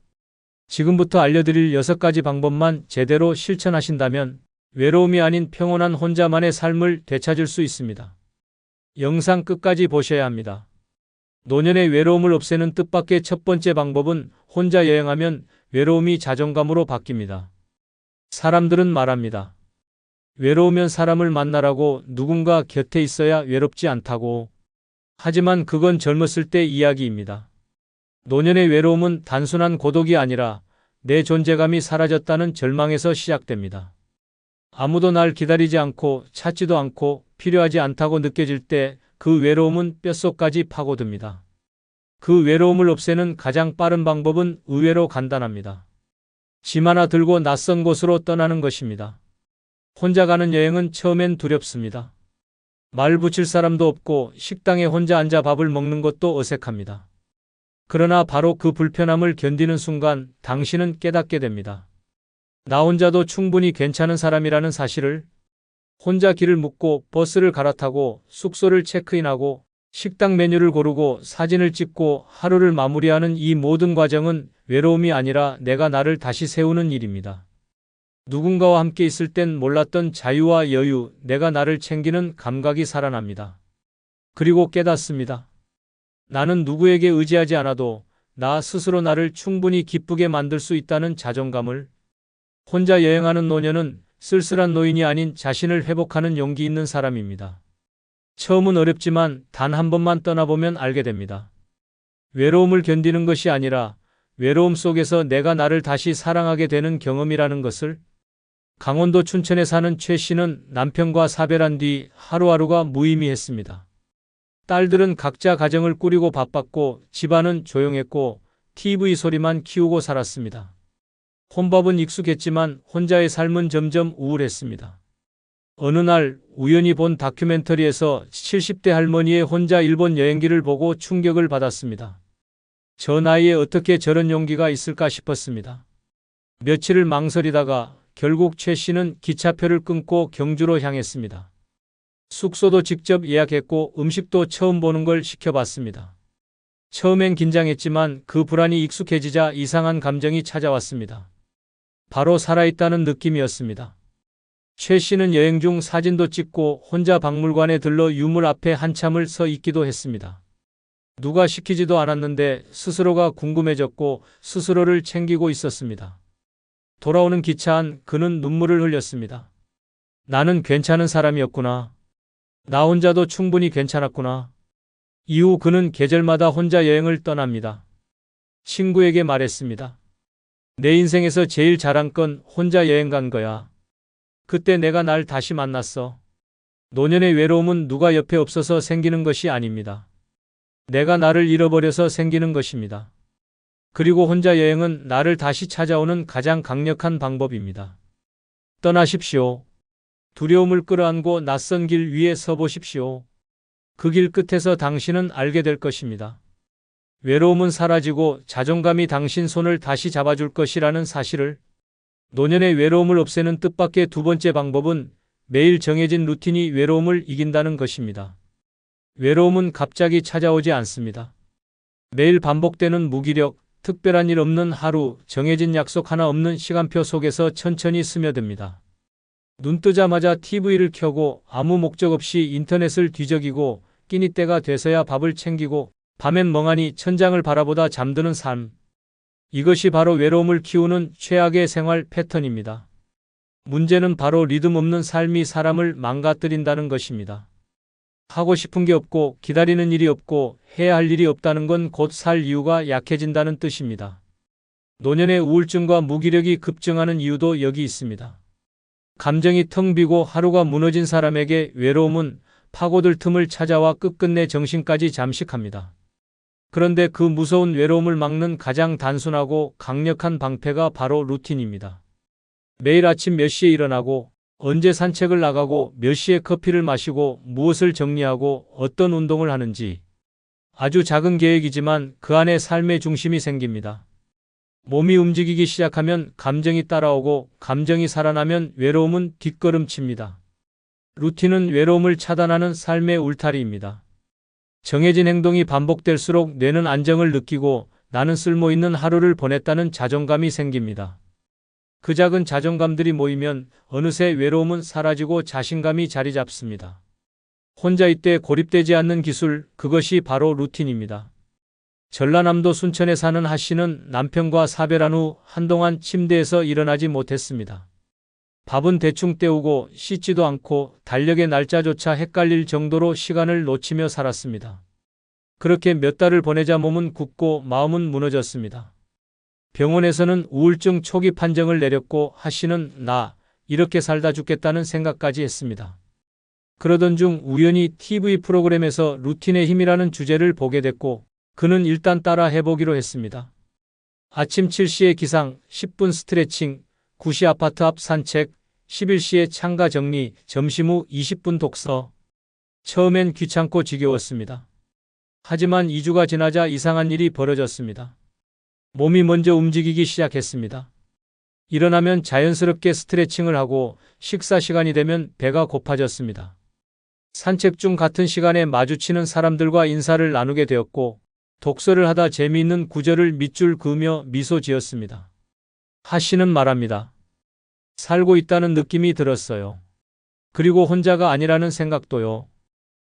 지금부터 알려드릴 6가지 방법만 제대로 실천하신다면 외로움이 아닌 평온한 혼자만의 삶을 되찾을 수 있습니다. 영상 끝까지 보셔야 합니다. 노년의 외로움을 없애는 뜻밖의 첫 번째 방법은 혼자 여행하면 외로움이 자존감으로 바뀝니다. 사람들은 말합니다. 외로우면 사람을 만나라고, 누군가 곁에 있어야 외롭지 않다고. 하지만 그건 젊었을 때 이야기입니다. 노년의 외로움은 단순한 고독이 아니라 내 존재감이 사라졌다는 절망에서 시작됩니다. 아무도 날 기다리지 않고 찾지도 않고 필요하지 않다고 느껴질 때 그 외로움은 뼛속까지 파고듭니다. 그 외로움을 없애는 가장 빠른 방법은 의외로 간단합니다. 짐 하나 들고 낯선 곳으로 떠나는 것입니다. 혼자 가는 여행은 처음엔 두렵습니다. 말 붙일 사람도 없고 식당에 혼자 앉아 밥을 먹는 것도 어색합니다. 그러나 바로 그 불편함을 견디는 순간 당신은 깨닫게 됩니다. 나 혼자도 충분히 괜찮은 사람이라는 사실을. 혼자 길을 묻고 버스를 갈아타고 숙소를 체크인하고 식당 메뉴를 고르고 사진을 찍고 하루를 마무리하는 이 모든 과정은 외로움이 아니라 내가 나를 다시 세우는 일입니다. 누군가와 함께 있을 땐 몰랐던 자유와 여유, 내가 나를 챙기는 감각이 살아납니다. 그리고 깨닫습니다. 나는 누구에게 의지하지 않아도 나 스스로 나를 충분히 기쁘게 만들 수 있다는 자존감을. 혼자 여행하는 노년은 쓸쓸한 노인이 아닌 자신을 회복하는 용기 있는 사람입니다. 처음은 어렵지만 단 한 번만 떠나보면 알게 됩니다. 외로움을 견디는 것이 아니라 외로움 속에서 내가 나를 다시 사랑하게 되는 경험이라는 것을. 강원도 춘천에 사는 최 씨는 남편과 사별한 뒤 하루하루가 무의미했습니다. 딸들은 각자 가정을 꾸리고 바빴고 집안은 조용했고 TV 소리만 키우고 살았습니다. 혼밥은 익숙했지만 혼자의 삶은 점점 우울했습니다. 어느 날 우연히 본 다큐멘터리에서 70대 할머니의 혼자 일본 여행기를 보고 충격을 받았습니다. 저 나이에 어떻게 저런 용기가 있을까 싶었습니다. 며칠을 망설이다가 결국 최 씨는 기차표를 끊고 경주로 향했습니다. 숙소도 직접 예약했고 음식도 처음 보는 걸 시켜봤습니다. 처음엔 긴장했지만 그 불안이 익숙해지자 이상한 감정이 찾아왔습니다. 바로 살아있다는 느낌이었습니다. 최 씨는 여행 중 사진도 찍고 혼자 박물관에 들러 유물 앞에 한참을 서 있기도 했습니다. 누가 시키지도 않았는데 스스로가 궁금해졌고 스스로를 챙기고 있었습니다. 돌아오는 기차 안 그는 눈물을 흘렸습니다. 나는 괜찮은 사람이었구나. 나 혼자도 충분히 괜찮았구나. 이후 그는 계절마다 혼자 여행을 떠납니다. 친구에게 말했습니다. 내 인생에서 제일 잘한 건 혼자 여행 간 거야. 그때 내가 날 다시 만났어. 노년의 외로움은 누가 옆에 없어서 생기는 것이 아닙니다. 내가 나를 잃어버려서 생기는 것입니다. 그리고 혼자 여행은 나를 다시 찾아오는 가장 강력한 방법입니다. 떠나십시오. 두려움을 끌어안고 낯선 길 위에 서 보십시오. 그 길 끝에서 당신은 알게 될 것입니다. 외로움은 사라지고 자존감이 당신 손을 다시 잡아줄 것이라는 사실을. 노년의 외로움을 없애는 뜻밖의 두 번째 방법은 매일 정해진 루틴이 외로움을 이긴다는 것입니다. 외로움은 갑자기 찾아오지 않습니다. 매일 반복되는 무기력, 특별한 일 없는 하루, 정해진 약속 하나 없는 시간표 속에서 천천히 스며듭니다. 눈 뜨자마자 TV를 켜고 아무 목적 없이 인터넷을 뒤적이고 끼니 때가 돼서야 밥을 챙기고 밤엔 멍하니 천장을 바라보다 잠드는 삶. 이것이 바로 외로움을 키우는 최악의 생활 패턴입니다. 문제는 바로 리듬 없는 삶이 사람을 망가뜨린다는 것입니다. 하고 싶은 게 없고 기다리는 일이 없고 해야 할 일이 없다는 건 곧 살 이유가 약해진다는 뜻입니다. 노년의 우울증과 무기력이 급증하는 이유도 여기 있습니다. 감정이 텅 비고 하루가 무너진 사람에게 외로움은 파고들 틈을 찾아와 끝끝내 정신까지 잠식합니다. 그런데 그 무서운 외로움을 막는 가장 단순하고 강력한 방패가 바로 루틴입니다. 매일 아침 몇 시에 일어나고 언제 산책을 나가고 몇 시에 커피를 마시고 무엇을 정리하고 어떤 운동을 하는지 아주 작은 계획이지만 그 안에 삶의 중심이 생깁니다. 몸이 움직이기 시작하면 감정이 따라오고 감정이 살아나면 외로움은 뒷걸음칩니다. 루틴은 외로움을 차단하는 삶의 울타리입니다. 정해진 행동이 반복될수록 뇌는 안정을 느끼고 나는 쓸모있는 하루를 보냈다는 자존감이 생깁니다. 그 작은 자존감들이 모이면 어느새 외로움은 사라지고 자신감이 자리 잡습니다. 혼자 있되 고립되지 않는 기술, 그것이 바로 루틴입니다. 전라남도 순천에 사는 하 씨는 남편과 사별한 후 한동안 침대에서 일어나지 못했습니다. 밥은 대충 때우고 씻지도 않고 달력의 날짜조차 헷갈릴 정도로 시간을 놓치며 살았습니다. 그렇게 몇 달을 보내자 몸은 굳고 마음은 무너졌습니다. 병원에서는 우울증 초기 판정을 내렸고 하 씨는 나 이렇게 살다 죽겠다는 생각까지 했습니다. 그러던 중 우연히 TV 프로그램에서 루틴의 힘이라는 주제를 보게 됐고 그는 일단 따라 해보기로 했습니다. 아침 7시에 기상, 10분 스트레칭, 9시 아파트 앞 산책, 11시에 창가 정리, 점심 후 20분 독서. 처음엔 귀찮고 지겨웠습니다. 하지만 2주가 지나자 이상한 일이 벌어졌습니다. 몸이 먼저 움직이기 시작했습니다. 일어나면 자연스럽게 스트레칭을 하고 식사 시간이 되면 배가 고파졌습니다. 산책 중 같은 시간에 마주치는 사람들과 인사를 나누게 되었고 독서를 하다 재미있는 구절을 밑줄 그으며 미소 지었습니다. 하 씨는 말합니다. 살고 있다는 느낌이 들었어요. 그리고 혼자가 아니라는 생각도요.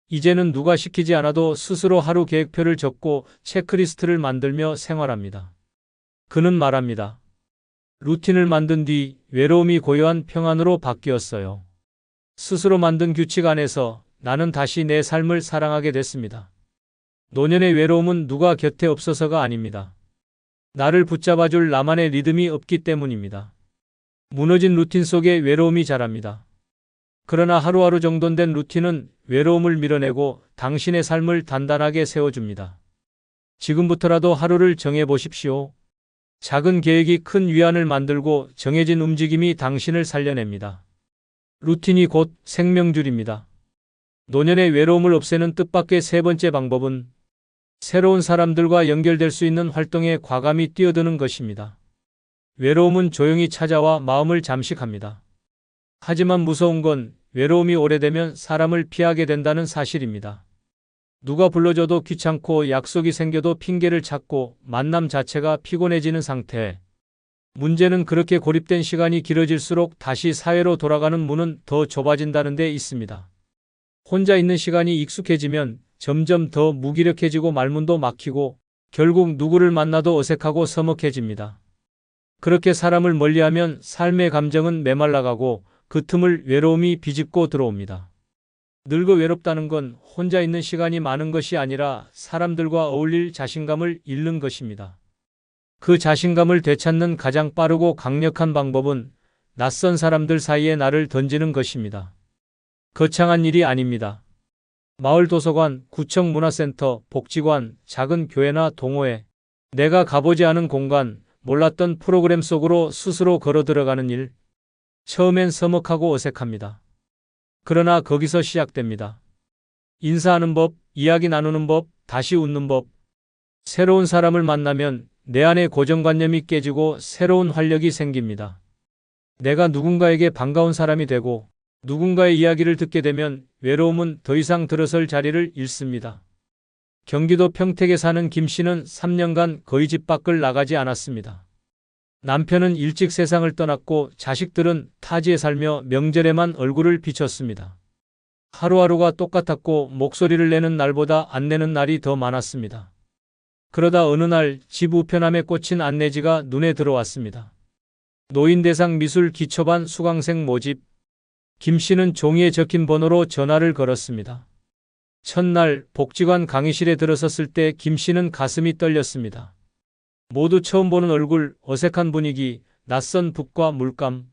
이제는 누가 시키지 않아도 스스로 하루 계획표를 적고 체크리스트를 만들며 생활합니다. 그는 말합니다. 루틴을 만든 뒤 외로움이 고요한 평안으로 바뀌었어요. 스스로 만든 규칙 안에서 나는 다시 내 삶을 사랑하게 됐습니다. 노년의 외로움은 누가 곁에 없어서가 아닙니다. 나를 붙잡아줄 나만의 리듬이 없기 때문입니다. 무너진 루틴 속에 외로움이 자랍니다. 그러나 하루하루 정돈된 루틴은 외로움을 밀어내고 당신의 삶을 단단하게 세워줍니다. 지금부터라도 하루를 정해보십시오. 작은 계획이 큰 위안을 만들고 정해진 움직임이 당신을 살려냅니다. 루틴이 곧 생명줄입니다. 노년의 외로움을 없애는 뜻밖의 세 번째 방법은 새로운 사람들과 연결될 수 있는 활동에 과감히 뛰어드는 것입니다. 외로움은 조용히 찾아와 마음을 잠식합니다. 하지만 무서운 건 외로움이 오래되면 사람을 피하게 된다는 사실입니다. 누가 불러줘도 귀찮고 약속이 생겨도 핑계를 찾고 만남 자체가 피곤해지는 상태. 문제는 그렇게 고립된 시간이 길어질수록 다시 사회로 돌아가는 문은 더 좁아진다는 데 있습니다. 혼자 있는 시간이 익숙해지면 점점 더 무기력해지고 말문도 막히고 결국 누구를 만나도 어색하고 서먹해집니다. 그렇게 사람을 멀리하면 삶의 감정은 메말라가고 그 틈을 외로움이 비집고 들어옵니다. 늙어 외롭다는 건 혼자 있는 시간이 많은 것이 아니라 사람들과 어울릴 자신감을 잃는 것입니다. 그 자신감을 되찾는 가장 빠르고 강력한 방법은 낯선 사람들 사이에 나를 던지는 것입니다. 거창한 일이 아닙니다. 마을 도서관, 구청 문화센터, 복지관, 작은 교회나 동호회, 내가 가보지 않은 공간, 몰랐던 프로그램 속으로 스스로 걸어 들어가는 일. 처음엔 서먹하고 어색합니다. 그러나 거기서 시작됩니다. 인사하는 법, 이야기 나누는 법, 다시 웃는 법. 새로운 사람을 만나면 내 안의 고정관념이 깨지고 새로운 활력이 생깁니다. 내가 누군가에게 반가운 사람이 되고 누군가의 이야기를 듣게 되면 외로움은 더 이상 들어설 자리를 잃습니다. 경기도 평택에 사는 김 씨는 3년간 거의 집 밖을 나가지 않았습니다. 남편은 일찍 세상을 떠났고 자식들은 타지에 살며 명절에만 얼굴을 비췄습니다. 하루하루가 똑같았고 목소리를 내는 날보다 안 내는 날이 더 많았습니다. 그러다 어느 날 집 우편함에 꽂힌 안내지가 눈에 들어왔습니다. 노인대상 미술 기초반 수강생 모집. 김 씨는 종이에 적힌 번호로 전화를 걸었습니다. 첫날 복지관 강의실에 들어섰을 때 김 씨는 가슴이 떨렸습니다. 모두 처음 보는 얼굴, 어색한 분위기, 낯선 붓과 물감.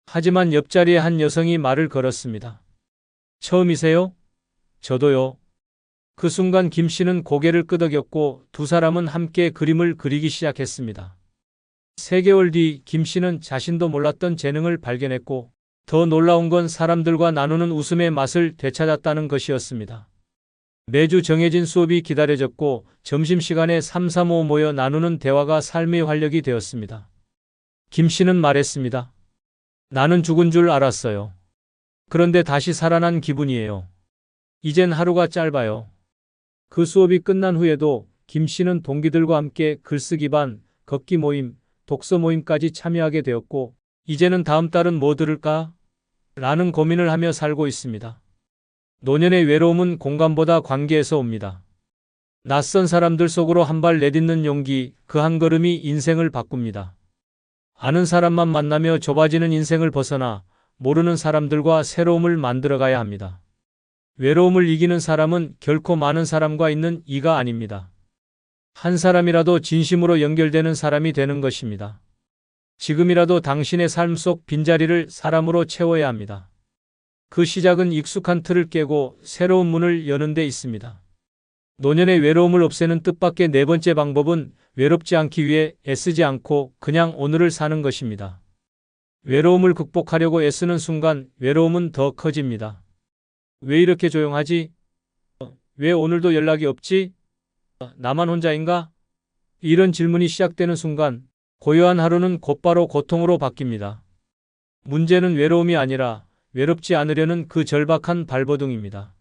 하지만 옆자리에 한 여성이 말을 걸었습니다. 처음이세요? 저도요. 그 순간 김 씨는 고개를 끄덕였고 두 사람은 함께 그림을 그리기 시작했습니다. 3개월 뒤 김 씨는 자신도 몰랐던 재능을 발견했고 더 놀라운 건 사람들과 나누는 웃음의 맛을 되찾았다는 것이었습니다. 매주 정해진 수업이 기다려졌고 점심시간에 335 모여 나누는 대화가 삶의 활력이 되었습니다. 김 씨는 말했습니다. 나는 죽은 줄 알았어요. 그런데 다시 살아난 기분이에요. 이젠 하루가 짧아요. 그 수업이 끝난 후에도 김 씨는 동기들과 함께 글쓰기 반, 걷기 모임, 독서 모임까지 참여하게 되었고 이제는 다음 달은 뭐 들을까? 라는 고민을 하며 살고 있습니다. 노년의 외로움은 공감보다 관계에서 옵니다. 낯선 사람들 속으로 한 발 내딛는 용기, 그 한 걸음이 인생을 바꿉니다. 아는 사람만 만나며 좁아지는 인생을 벗어나 모르는 사람들과 새로움을 만들어가야 합니다. 외로움을 이기는 사람은 결코 많은 사람과 있는 이가 아닙니다. 한 사람이라도 진심으로 연결되는 사람이 되는 것입니다. 지금이라도 당신의 삶 속 빈자리를 사람으로 채워야 합니다. 그 시작은 익숙한 틀을 깨고 새로운 문을 여는 데 있습니다. 노년의 외로움을 없애는 뜻밖의 4번째 방법은 외롭지 않기 위해 애쓰지 않고 그냥 오늘을 사는 것입니다. 외로움을 극복하려고 애쓰는 순간 외로움은 더 커집니다. 왜 이렇게 조용하지? 왜 오늘도 연락이 없지? 나만 혼자인가? 이런 질문이 시작되는 순간 고요한 하루는 곧바로 고통으로 바뀝니다. 문제는 외로움이 아니라 외롭지 않으려는 그 절박한 발버둥입니다.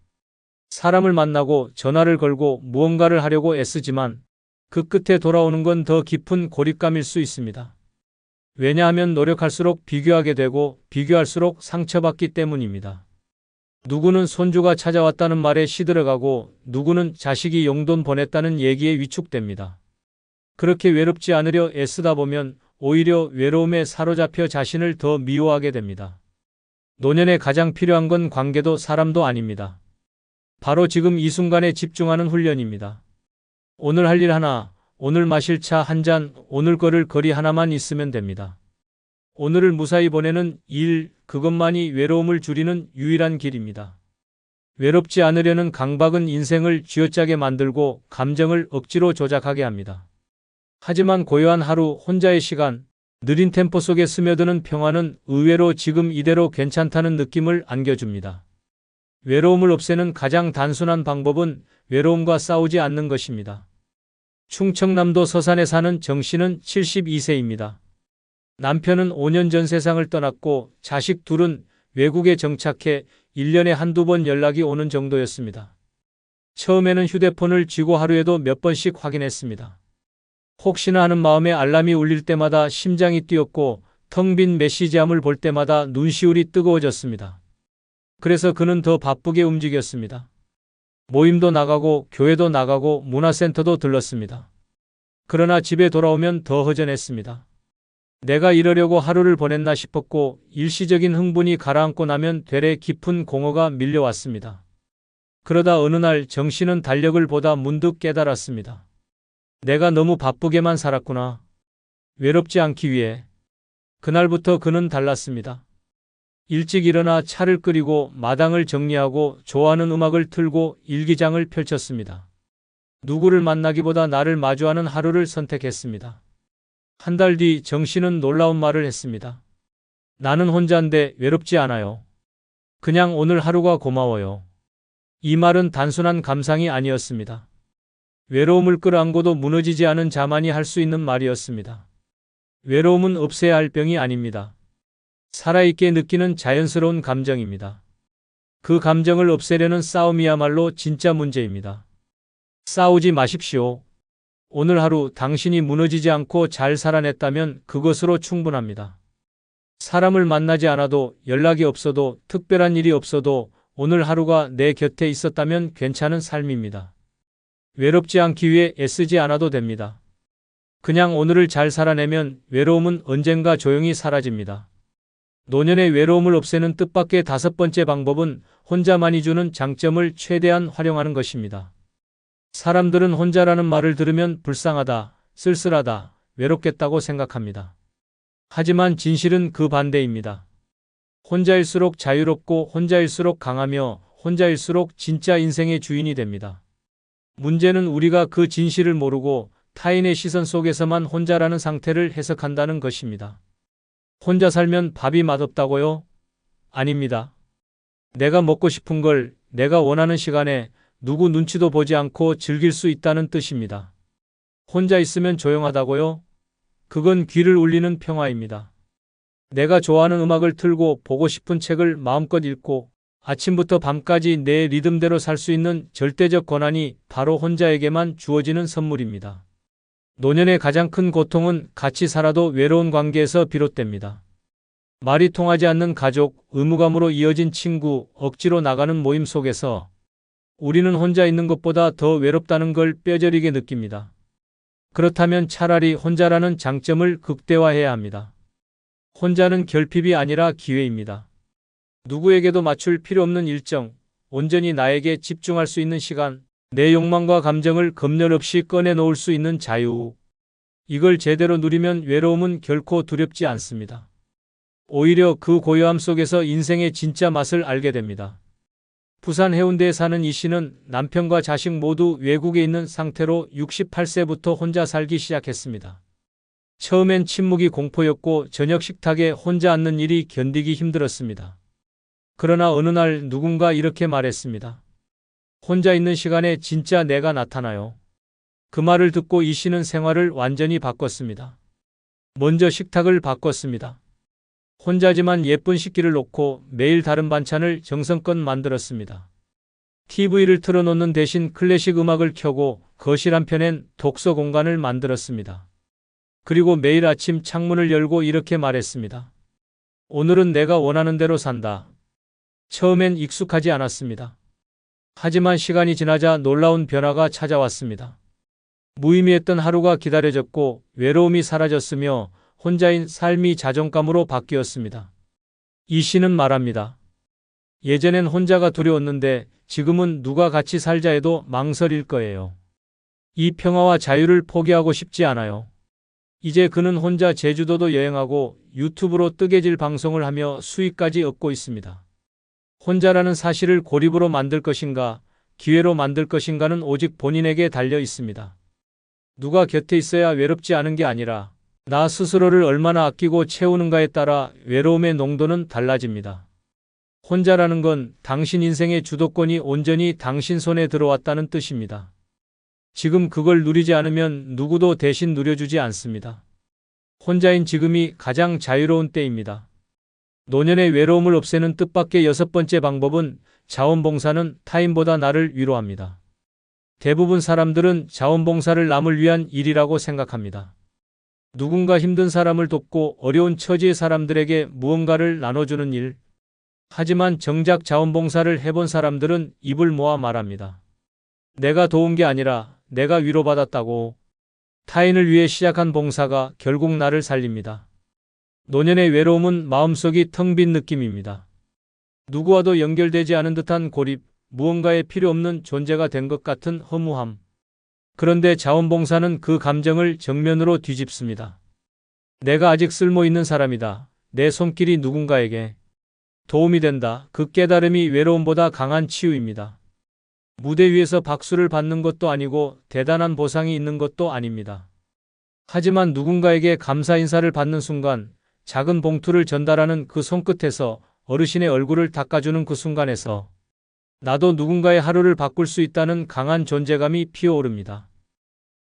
사람을 만나고 전화를 걸고 무언가를 하려고 애쓰지만 그 끝에 돌아오는 건 더 깊은 고립감일 수 있습니다. 왜냐하면 노력할수록 비교하게 되고 비교할수록 상처받기 때문입니다. 누구는 손주가 찾아왔다는 말에 시들어가고 누구는 자식이 용돈 보냈다는 얘기에 위축됩니다. 그렇게 외롭지 않으려 애쓰다 보면 오히려 외로움에 사로잡혀 자신을 더 미워하게 됩니다. 노년에 가장 필요한 건 관계도 사람도 아닙니다. 바로 지금 이 순간에 집중하는 훈련입니다. 오늘 할 일 하나, 오늘 마실 차 한 잔, 오늘 걸을 거리 하나만 있으면 됩니다. 오늘을 무사히 보내는 일, 그것만이 외로움을 줄이는 유일한 길입니다. 외롭지 않으려는 강박은 인생을 쥐어짜게 만들고 감정을 억지로 조작하게 합니다. 하지만 고요한 하루, 혼자의 시간, 느린 템포 속에 스며드는 평화는 의외로 지금 이대로 괜찮다는 느낌을 안겨줍니다. 외로움을 없애는 가장 단순한 방법은 외로움과 싸우지 않는 것입니다. 충청남도 서산에 사는 정 씨는 72세입니다. 남편은 5년 전 세상을 떠났고 자식 둘은 외국에 정착해 1년에 한두 번 연락이 오는 정도였습니다. 처음에는 휴대폰을 쥐고 하루에도 몇 번씩 확인했습니다. 혹시나 하는 마음에 알람이 울릴 때마다 심장이 뛰었고 텅 빈 메시지함을 볼 때마다 눈시울이 뜨거워졌습니다. 그래서 그는 더 바쁘게 움직였습니다. 모임도 나가고 교회도 나가고 문화센터도 들렀습니다. 그러나 집에 돌아오면 더 허전했습니다. 내가 이러려고 하루를 보냈나 싶었고 일시적인 흥분이 가라앉고 나면 되레 깊은 공허가 밀려왔습니다. 그러다 어느 날 정 씨는 달력을 보다 문득 깨달았습니다. 내가 너무 바쁘게만 살았구나. 외롭지 않기 위해. 그날부터 그는 달랐습니다. 일찍 일어나 차를 끓이고 마당을 정리하고 좋아하는 음악을 틀고 일기장을 펼쳤습니다. 누구를 만나기보다 나를 마주하는 하루를 선택했습니다. 한 달 뒤 정 씨는 놀라운 말을 했습니다. 나는 혼자인데 외롭지 않아요. 그냥 오늘 하루가 고마워요. 이 말은 단순한 감상이 아니었습니다. 외로움을 끌어안고도 무너지지 않은 자만이 할 수 있는 말이었습니다. 외로움은 없애야 할 병이 아닙니다. 살아있게 느끼는 자연스러운 감정입니다. 그 감정을 없애려는 싸움이야말로 진짜 문제입니다. 싸우지 마십시오. 오늘 하루 당신이 무너지지 않고 잘 살아냈다면 그것으로 충분합니다. 사람을 만나지 않아도 연락이 없어도 특별한 일이 없어도 오늘 하루가 내 곁에 있었다면 괜찮은 삶입니다. 외롭지 않기 위해 애쓰지 않아도 됩니다. 그냥 오늘을 잘 살아내면 외로움은 언젠가 조용히 사라집니다. 노년의 외로움을 없애는 뜻밖의 5번째 방법은 혼자만이 주는 장점을 최대한 활용하는 것입니다. 사람들은 혼자라는 말을 들으면 불쌍하다, 쓸쓸하다, 외롭겠다고 생각합니다. 하지만 진실은 그 반대입니다. 혼자일수록 자유롭고 혼자일수록 강하며 혼자일수록 진짜 인생의 주인이 됩니다. 문제는 우리가 그 진실을 모르고 타인의 시선 속에서만 혼자라는 상태를 해석한다는 것입니다. 혼자 살면 밥이 맛없다고요? 아닙니다. 내가 먹고 싶은 걸 내가 원하는 시간에 누구 눈치도 보지 않고 즐길 수 있다는 뜻입니다. 혼자 있으면 조용하다고요? 그건 귀를 울리는 평화입니다. 내가 좋아하는 음악을 틀고 보고 싶은 책을 마음껏 읽고 아침부터 밤까지 내 리듬대로 살 수 있는 절대적 권한이 바로 혼자에게만 주어지는 선물입니다. 노년의 가장 큰 고통은 같이 살아도 외로운 관계에서 비롯됩니다. 말이 통하지 않는 가족, 의무감으로 이어진 친구, 억지로 나가는 모임 속에서 우리는 혼자 있는 것보다 더 외롭다는 걸 뼈저리게 느낍니다. 그렇다면 차라리 혼자라는 장점을 극대화해야 합니다. 혼자는 결핍이 아니라 기회입니다. 누구에게도 맞출 필요 없는 일정, 온전히 나에게 집중할 수 있는 시간, 내 욕망과 감정을 검열 없이 꺼내놓을 수 있는 자유. 이걸 제대로 누리면 외로움은 결코 두렵지 않습니다. 오히려 그 고요함 속에서 인생의 진짜 맛을 알게 됩니다. 부산 해운대에 사는 이 씨는 남편과 자식 모두 외국에 있는 상태로 68세부터 혼자 살기 시작했습니다. 처음엔 침묵이 공포였고 저녁 식탁에 혼자 앉는 일이 견디기 힘들었습니다. 그러나 어느 날 누군가 이렇게 말했습니다. 혼자 있는 시간에 진짜 내가 나타나요. 그 말을 듣고 이 씨는 생활을 완전히 바꿨습니다. 먼저 식탁을 바꿨습니다. 혼자지만 예쁜 식기를 놓고 매일 다른 반찬을 정성껏 만들었습니다. TV를 틀어놓는 대신 클래식 음악을 켜고 거실 한편엔 독서 공간을 만들었습니다. 그리고 매일 아침 창문을 열고 이렇게 말했습니다. 오늘은 내가 원하는 대로 산다. 처음엔 익숙하지 않았습니다. 하지만 시간이 지나자 놀라운 변화가 찾아왔습니다. 무의미했던 하루가 기다려졌고 외로움이 사라졌으며 혼자인 삶이 자존감으로 바뀌었습니다. 이 씨는 말합니다. 예전엔 혼자가 두려웠는데 지금은 누가 같이 살자 해도 망설일 거예요. 이 평화와 자유를 포기하고 싶지 않아요. 이제 그는 혼자 제주도도 여행하고 유튜브로 뜨개질 방송을 하며 수익까지 얻고 있습니다. 혼자라는 사실을 고립으로 만들 것인가, 기회로 만들 것인가는 오직 본인에게 달려 있습니다. 누가 곁에 있어야 외롭지 않은 게 아니라 나 스스로를 얼마나 아끼고 채우는가에 따라 외로움의 농도는 달라집니다. 혼자라는 건 당신 인생의 주도권이 온전히 당신 손에 들어왔다는 뜻입니다. 지금 그걸 누리지 않으면 누구도 대신 누려주지 않습니다. 혼자인 지금이 가장 자유로운 때입니다. 노년의 외로움을 없애는 뜻밖의 6번째 방법은 자원봉사는 타인보다 나를 위로합니다. 대부분 사람들은 자원봉사를 남을 위한 일이라고 생각합니다. 누군가 힘든 사람을 돕고 어려운 처지의 사람들에게 무언가를 나눠주는 일. 하지만 정작 자원봉사를 해본 사람들은 입을 모아 말합니다. 내가 도운 게 아니라 내가 위로받았다고. 타인을 위해 시작한 봉사가 결국 나를 살립니다. 노년의 외로움은 마음속이 텅 빈 느낌입니다. 누구와도 연결되지 않은 듯한 고립, 무언가에 필요 없는 존재가 된 것 같은 허무함. 그런데 자원봉사는 그 감정을 정면으로 뒤집습니다. 내가 아직 쓸모 있는 사람이다. 내 손길이 누군가에게 도움이 된다. 그 깨달음이 외로움보다 강한 치유입니다. 무대 위에서 박수를 받는 것도 아니고 대단한 보상이 있는 것도 아닙니다. 하지만 누군가에게 감사 인사를 받는 순간, 작은 봉투를 전달하는 그 손끝에서, 어르신의 얼굴을 닦아주는 그 순간에서 나도 누군가의 하루를 바꿀 수 있다는 강한 존재감이 피어오릅니다.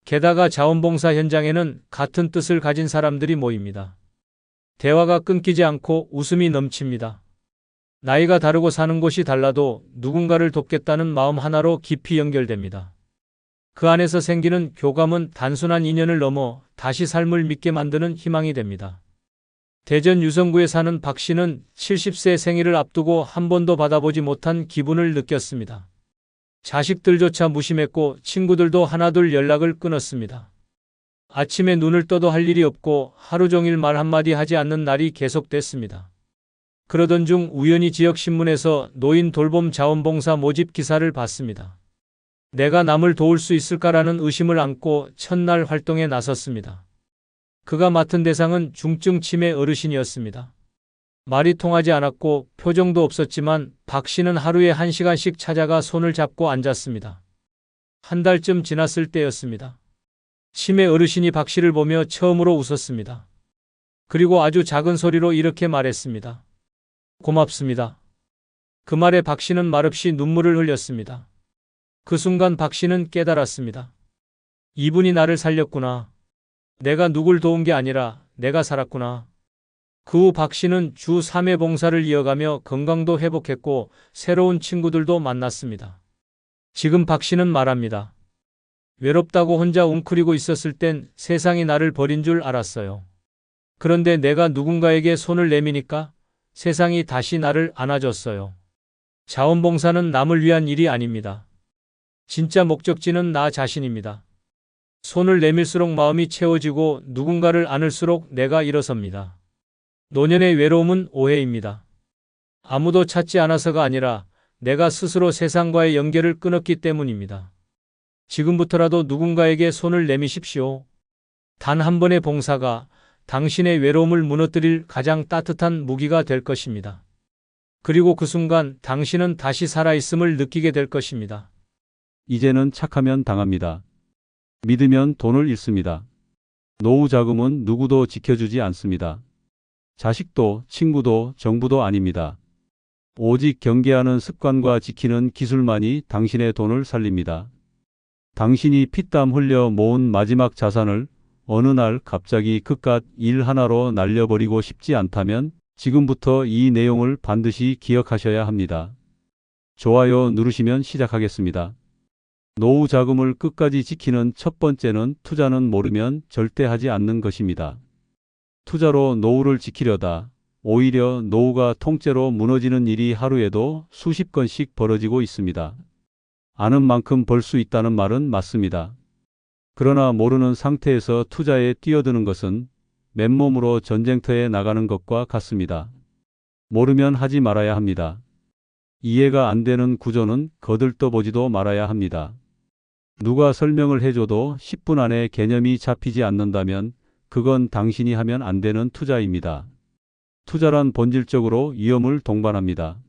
게다가 자원봉사 현장에는 같은 뜻을 가진 사람들이 모입니다. 대화가 끊기지 않고 웃음이 넘칩니다. 나이가 다르고 사는 곳이 달라도 누군가를 돕겠다는 마음 하나로 깊이 연결됩니다. 그 안에서 생기는 교감은 단순한 인연을 넘어 다시 삶을 믿게 만드는 희망이 됩니다. 대전 유성구에 사는 박 씨는 70세 생일을 앞두고 한 번도 받아보지 못한 기분을 느꼈습니다. 자식들조차 무심했고 친구들도 하나둘 연락을 끊었습니다. 아침에 눈을 떠도 할 일이 없고 하루 종일 말 한마디 하지 않는 날이 계속됐습니다. 그러던 중 우연히 지역신문에서 노인 돌봄 자원봉사 모집 기사를 봤습니다. 내가 남을 도울 수 있을까라는 의심을 안고 첫날 활동에 나섰습니다. 그가 맡은 대상은 중증 치매 어르신이었습니다. 말이 통하지 않았고 표정도 없었지만 박 씨는 하루에 1시간씩 찾아가 손을 잡고 앉았습니다. 한 달쯤 지났을 때였습니다. 치매 어르신이 박 씨를 보며 처음으로 웃었습니다. 그리고 아주 작은 소리로 이렇게 말했습니다. 고맙습니다. 그 말에 박 씨는 말없이 눈물을 흘렸습니다. 그 순간 박 씨는 깨달았습니다. 이분이 나를 살렸구나. 내가 누굴 도운 게 아니라 내가 살았구나. 그 후 박 씨는 주 3회 봉사를 이어가며 건강도 회복했고 새로운 친구들도 만났습니다. 지금 박 씨는 말합니다. 외롭다고 혼자 웅크리고 있었을 땐 세상이 나를 버린 줄 알았어요. 그런데 내가 누군가에게 손을 내미니까 세상이 다시 나를 안아줬어요. 자원봉사는 남을 위한 일이 아닙니다. 진짜 목적지는 나 자신입니다. 손을 내밀수록 마음이 채워지고 누군가를 안을수록 내가 일어섭니다. 노년의 외로움은 오해입니다. 아무도 찾지 않아서가 아니라 내가 스스로 세상과의 연결을 끊었기 때문입니다. 지금부터라도 누군가에게 손을 내미십시오. 단 한 번의 봉사가 당신의 외로움을 무너뜨릴 가장 따뜻한 무기가 될 것입니다. 그리고 그 순간 당신은 다시 살아있음을 느끼게 될 것입니다. 이제는 착하면 당합니다. 믿으면 돈을 잃습니다. 노후 자금은 누구도 지켜주지 않습니다. 자식도 친구도 정부도 아닙니다. 오직 경계하는 습관과 지키는 기술만이 당신의 돈을 살립니다. 당신이 피땀 흘려 모은 마지막 자산을 어느 날 갑자기 그깟 일 하나로 날려버리고 싶지 않다면 지금부터 이 내용을 반드시 기억하셔야 합니다. 좋아요 누르시면 시작하겠습니다. 노후 자금을 끝까지 지키는 첫 번째는 투자는 모르면 절대 하지 않는 것입니다. 투자로 노후를 지키려다 오히려 노후가 통째로 무너지는 일이 하루에도 수십 건씩 벌어지고 있습니다. 아는 만큼 벌 수 있다는 말은 맞습니다. 그러나 모르는 상태에서 투자에 뛰어드는 것은 맨몸으로 전쟁터에 나가는 것과 같습니다. 모르면 하지 말아야 합니다. 이해가 안 되는 구조는 거들떠보지도 말아야 합니다. 누가 설명을 해줘도 10분 안에 개념이 잡히지 않는다면 그건 당신이 하면 안 되는 투자입니다. 투자란 본질적으로 위험을 동반합니다.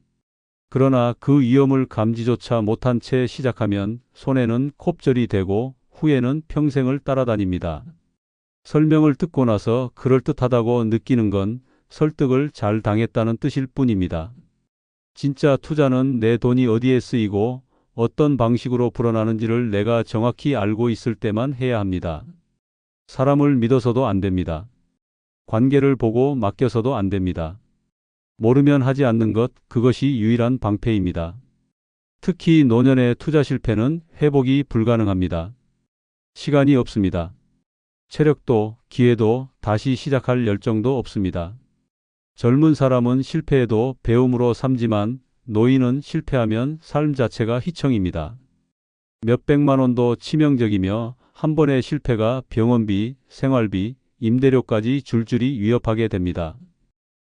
그러나 그 위험을 감지조차 못한 채 시작하면 손해는 콥절이 되고 후에는 평생을 따라다닙니다. 설명을 듣고 나서 그럴듯하다고 느끼는 건 설득을 잘 당했다는 뜻일 뿐입니다. 진짜 투자는 내 돈이 어디에 쓰이고 어떤 방식으로 불어나는지를 내가 정확히 알고 있을 때만 해야 합니다. 사람을 믿어서도 안 됩니다. 관계를 보고 맡겨서도 안 됩니다. 모르면 하지 않는 것, 그것이 유일한 방패입니다. 특히 노년의 투자 실패는 회복이 불가능합니다. 시간이 없습니다. 체력도 기회도 다시 시작할 열정도 없습니다. 젊은 사람은 실패해도 배움으로 삼지만 노인은 실패하면 삶 자체가 희청입니다. 몇백만 원도 치명적이며 한 번의 실패가 병원비, 생활비, 임대료까지 줄줄이 위협하게 됩니다.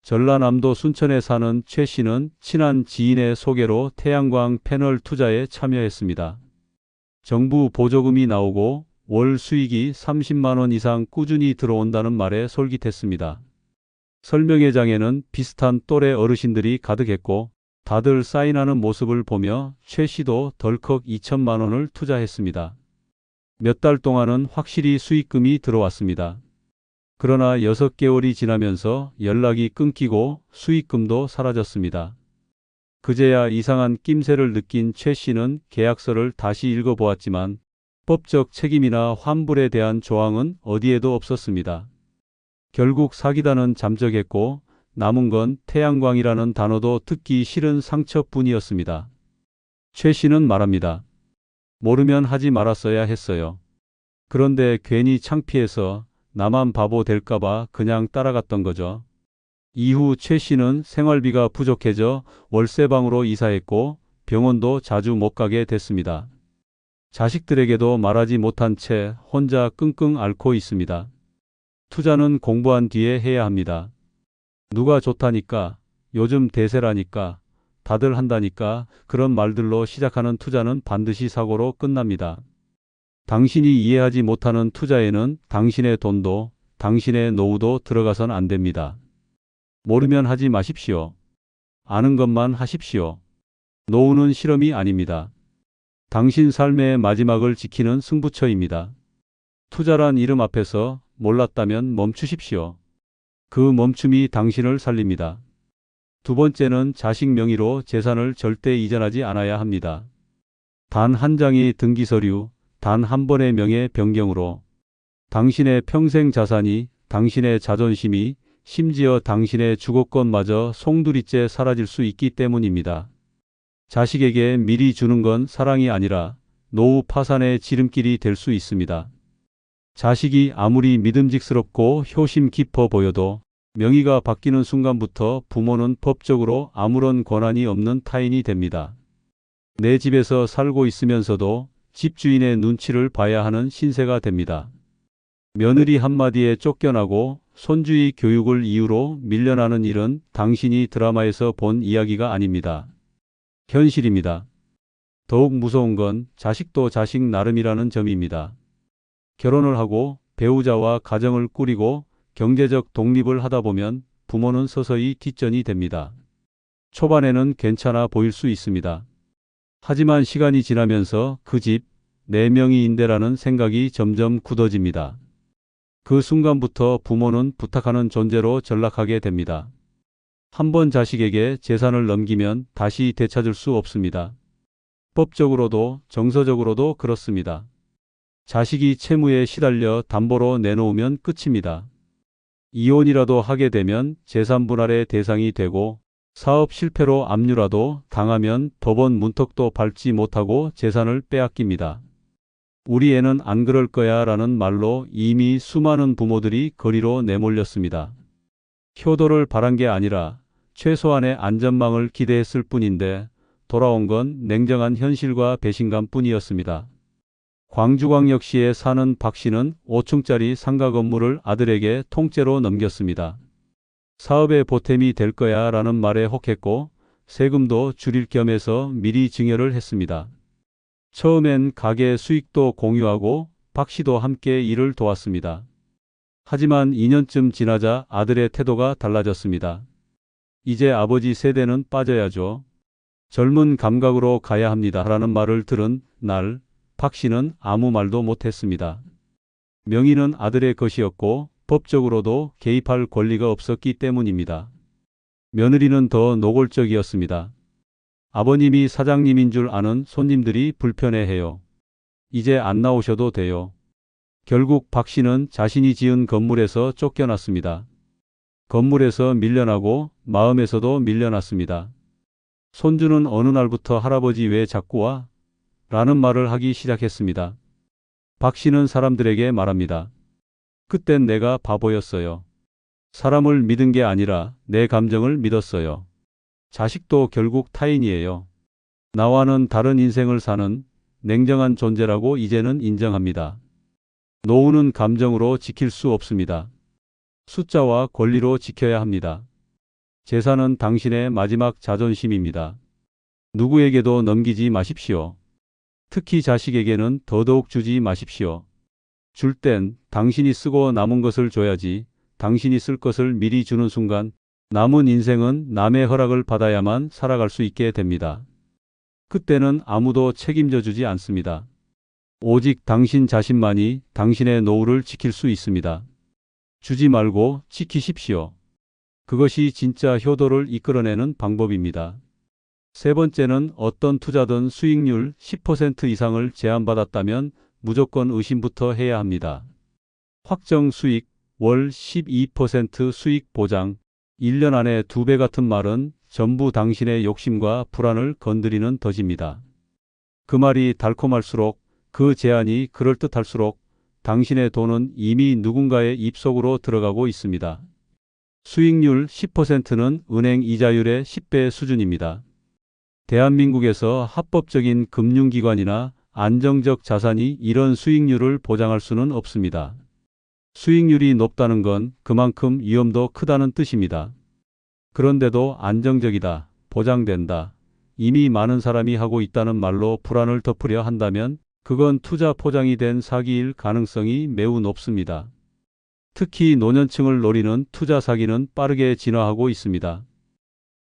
전라남도 순천에 사는 최 씨는 친한 지인의 소개로 태양광 패널 투자에 참여했습니다. 정부 보조금이 나오고 월 수익이 30만 원 이상 꾸준히 들어온다는 말에 솔깃했습니다. 설명회장에는 비슷한 또래 어르신들이 가득했고 다들 사인하는 모습을 보며 최 씨도 덜컥 2천만 원을 투자했습니다. 몇 달 동안은 확실히 수익금이 들어왔습니다. 그러나 6개월이 지나면서 연락이 끊기고 수익금도 사라졌습니다. 그제야 이상한 낌새를 느낀 최 씨는 계약서를 다시 읽어보았지만 법적 책임이나 환불에 대한 조항은 어디에도 없었습니다. 결국 사기단은 잠적했고 남은 건 태양광이라는 단어도 듣기 싫은 상처뿐이었습니다. 최 씨는 말합니다. 모르면 하지 말았어야 했어요. 그런데 괜히 창피해서 나만 바보 될까봐 그냥 따라갔던 거죠. 이후 최 씨는 생활비가 부족해져 월세방으로 이사했고 병원도 자주 못 가게 됐습니다. 자식들에게도 말하지 못한 채 혼자 끙끙 앓고 있습니다. 투자는 공부한 뒤에 해야 합니다. 누가 좋다니까, 요즘 대세라니까, 다들 한다니까 그런 말들로 시작하는 투자는 반드시 사고로 끝납니다. 당신이 이해하지 못하는 투자에는 당신의 돈도 당신의 노후도 들어가선 안 됩니다. 모르면 하지 마십시오. 아는 것만 하십시오. 노후는 실험이 아닙니다. 당신 삶의 마지막을 지키는 승부처입니다. 투자란 이름 앞에서 몰랐다면 멈추십시오. 그 멈춤이 당신을 살립니다. 두 번째는 자식 명의로 재산을 절대 이전하지 않아야 합니다. 단 한 장의 등기서류, 단 한 번의 명예 변경으로 당신의 평생 자산이, 당신의 자존심이, 심지어 당신의 주거권마저 송두리째 사라질 수 있기 때문입니다. 자식에게 미리 주는 건 사랑이 아니라 노후 파산의 지름길이 될 수 있습니다. 자식이 아무리 믿음직스럽고 효심 깊어 보여도 명의가 바뀌는 순간부터 부모는 법적으로 아무런 권한이 없는 타인이 됩니다. 내 집에서 살고 있으면서도 집주인의 눈치를 봐야 하는 신세가 됩니다. 며느리 한마디에 쫓겨나고 손주의 교육을 이유로 밀려나는 일은 당신이 드라마에서 본 이야기가 아닙니다. 현실입니다. 더욱 무서운 건 자식도 자식 나름이라는 점입니다. 결혼을 하고 배우자와 가정을 꾸리고 경제적 독립을 하다 보면 부모는 서서히 뒷전이 됩니다. 초반에는 괜찮아 보일 수 있습니다. 하지만 시간이 지나면서 그 집, 내 명의인데라는 생각이 점점 굳어집니다. 그 순간부터 부모는 부탁하는 존재로 전락하게 됩니다. 한번 자식에게 재산을 넘기면 다시 되찾을 수 없습니다. 법적으로도 정서적으로도 그렇습니다. 자식이 채무에 시달려 담보로 내놓으면 끝입니다. 이혼이라도 하게 되면 재산 분할의 대상이 되고 사업 실패로 압류라도 당하면 법원 문턱도 밟지 못하고 재산을 빼앗깁니다. 우리 애는 안 그럴 거야 라는 말로 이미 수많은 부모들이 거리로 내몰렸습니다. 효도를 바란 게 아니라 최소한의 안전망을 기대했을 뿐인데 돌아온 건 냉정한 현실과 배신감 뿐이었습니다. 광주광역시에 사는 박 씨는 5층짜리 상가 건물을 아들에게 통째로 넘겼습니다. 사업에 보탬이 될 거야 라는 말에 혹했고 세금도 줄일 겸해서 미리 증여를 했습니다. 처음엔 가게 수익도 공유하고 박 씨도 함께 일을 도왔습니다. 하지만 2년쯤 지나자 아들의 태도가 달라졌습니다. 이제 아버지 세대는 빠져야죠. 젊은 감각으로 가야 합니다. 라는 말을 들은 날 박 씨는 아무 말도 못했습니다. 명의는 아들의 것이었고 법적으로도 개입할 권리가 없었기 때문입니다. 며느리는 더 노골적이었습니다. 아버님이 사장님인 줄 아는 손님들이 불편해해요. 이제 안 나오셔도 돼요. 결국 박 씨는 자신이 지은 건물에서 쫓겨났습니다. 건물에서 밀려나고 마음에서도 밀려났습니다. 손주는 어느 날부터 할아버지 왜 자꾸 와? 라는 말을 하기 시작했습니다. 박 씨는 사람들에게 말합니다. 그땐 내가 바보였어요. 사람을 믿은 게 아니라 내 감정을 믿었어요. 자식도 결국 타인이에요. 나와는 다른 인생을 사는 냉정한 존재라고 이제는 인정합니다. 노후는 감정으로 지킬 수 없습니다. 숫자와 권리로 지켜야 합니다. 재산은 당신의 마지막 자존심입니다. 누구에게도 넘기지 마십시오. 특히 자식에게는 더더욱 주지 마십시오. 줄 땐 당신이 쓰고 남은 것을 줘야지 당신이 쓸 것을 미리 주는 순간 남은 인생은 남의 허락을 받아야만 살아갈 수 있게 됩니다. 그때는 아무도 책임져 주지 않습니다. 오직 당신 자신만이 당신의 노후를 지킬 수 있습니다. 주지 말고 지키십시오. 그것이 진짜 효도를 이끌어내는 방법입니다. 세 번째는 어떤 투자든 수익률 10% 이상을 제한받았다면 무조건 의심부터 해야 합니다. 확정 수익, 월 12% 수익 보장, 1년 안에 2배 같은 말은 전부 당신의 욕심과 불안을 건드리는 덫입니다. 그 말이 달콤할수록, 그 제안이 그럴듯할수록 당신의 돈은 이미 누군가의 입속으로 들어가고 있습니다. 수익률 10%는 은행 이자율의 10배 수준입니다. 대한민국에서 합법적인 금융기관이나 안정적 자산이 이런 수익률을 보장할 수는 없습니다. 수익률이 높다는 건 그만큼 위험도 크다는 뜻입니다. 그런데도 안정적이다, 보장된다, 이미 많은 사람이 하고 있다는 말로 불안을 덮으려 한다면 그건 투자 포장이 된 사기일 가능성이 매우 높습니다. 특히 노년층을 노리는 투자 사기는 빠르게 진화하고 있습니다.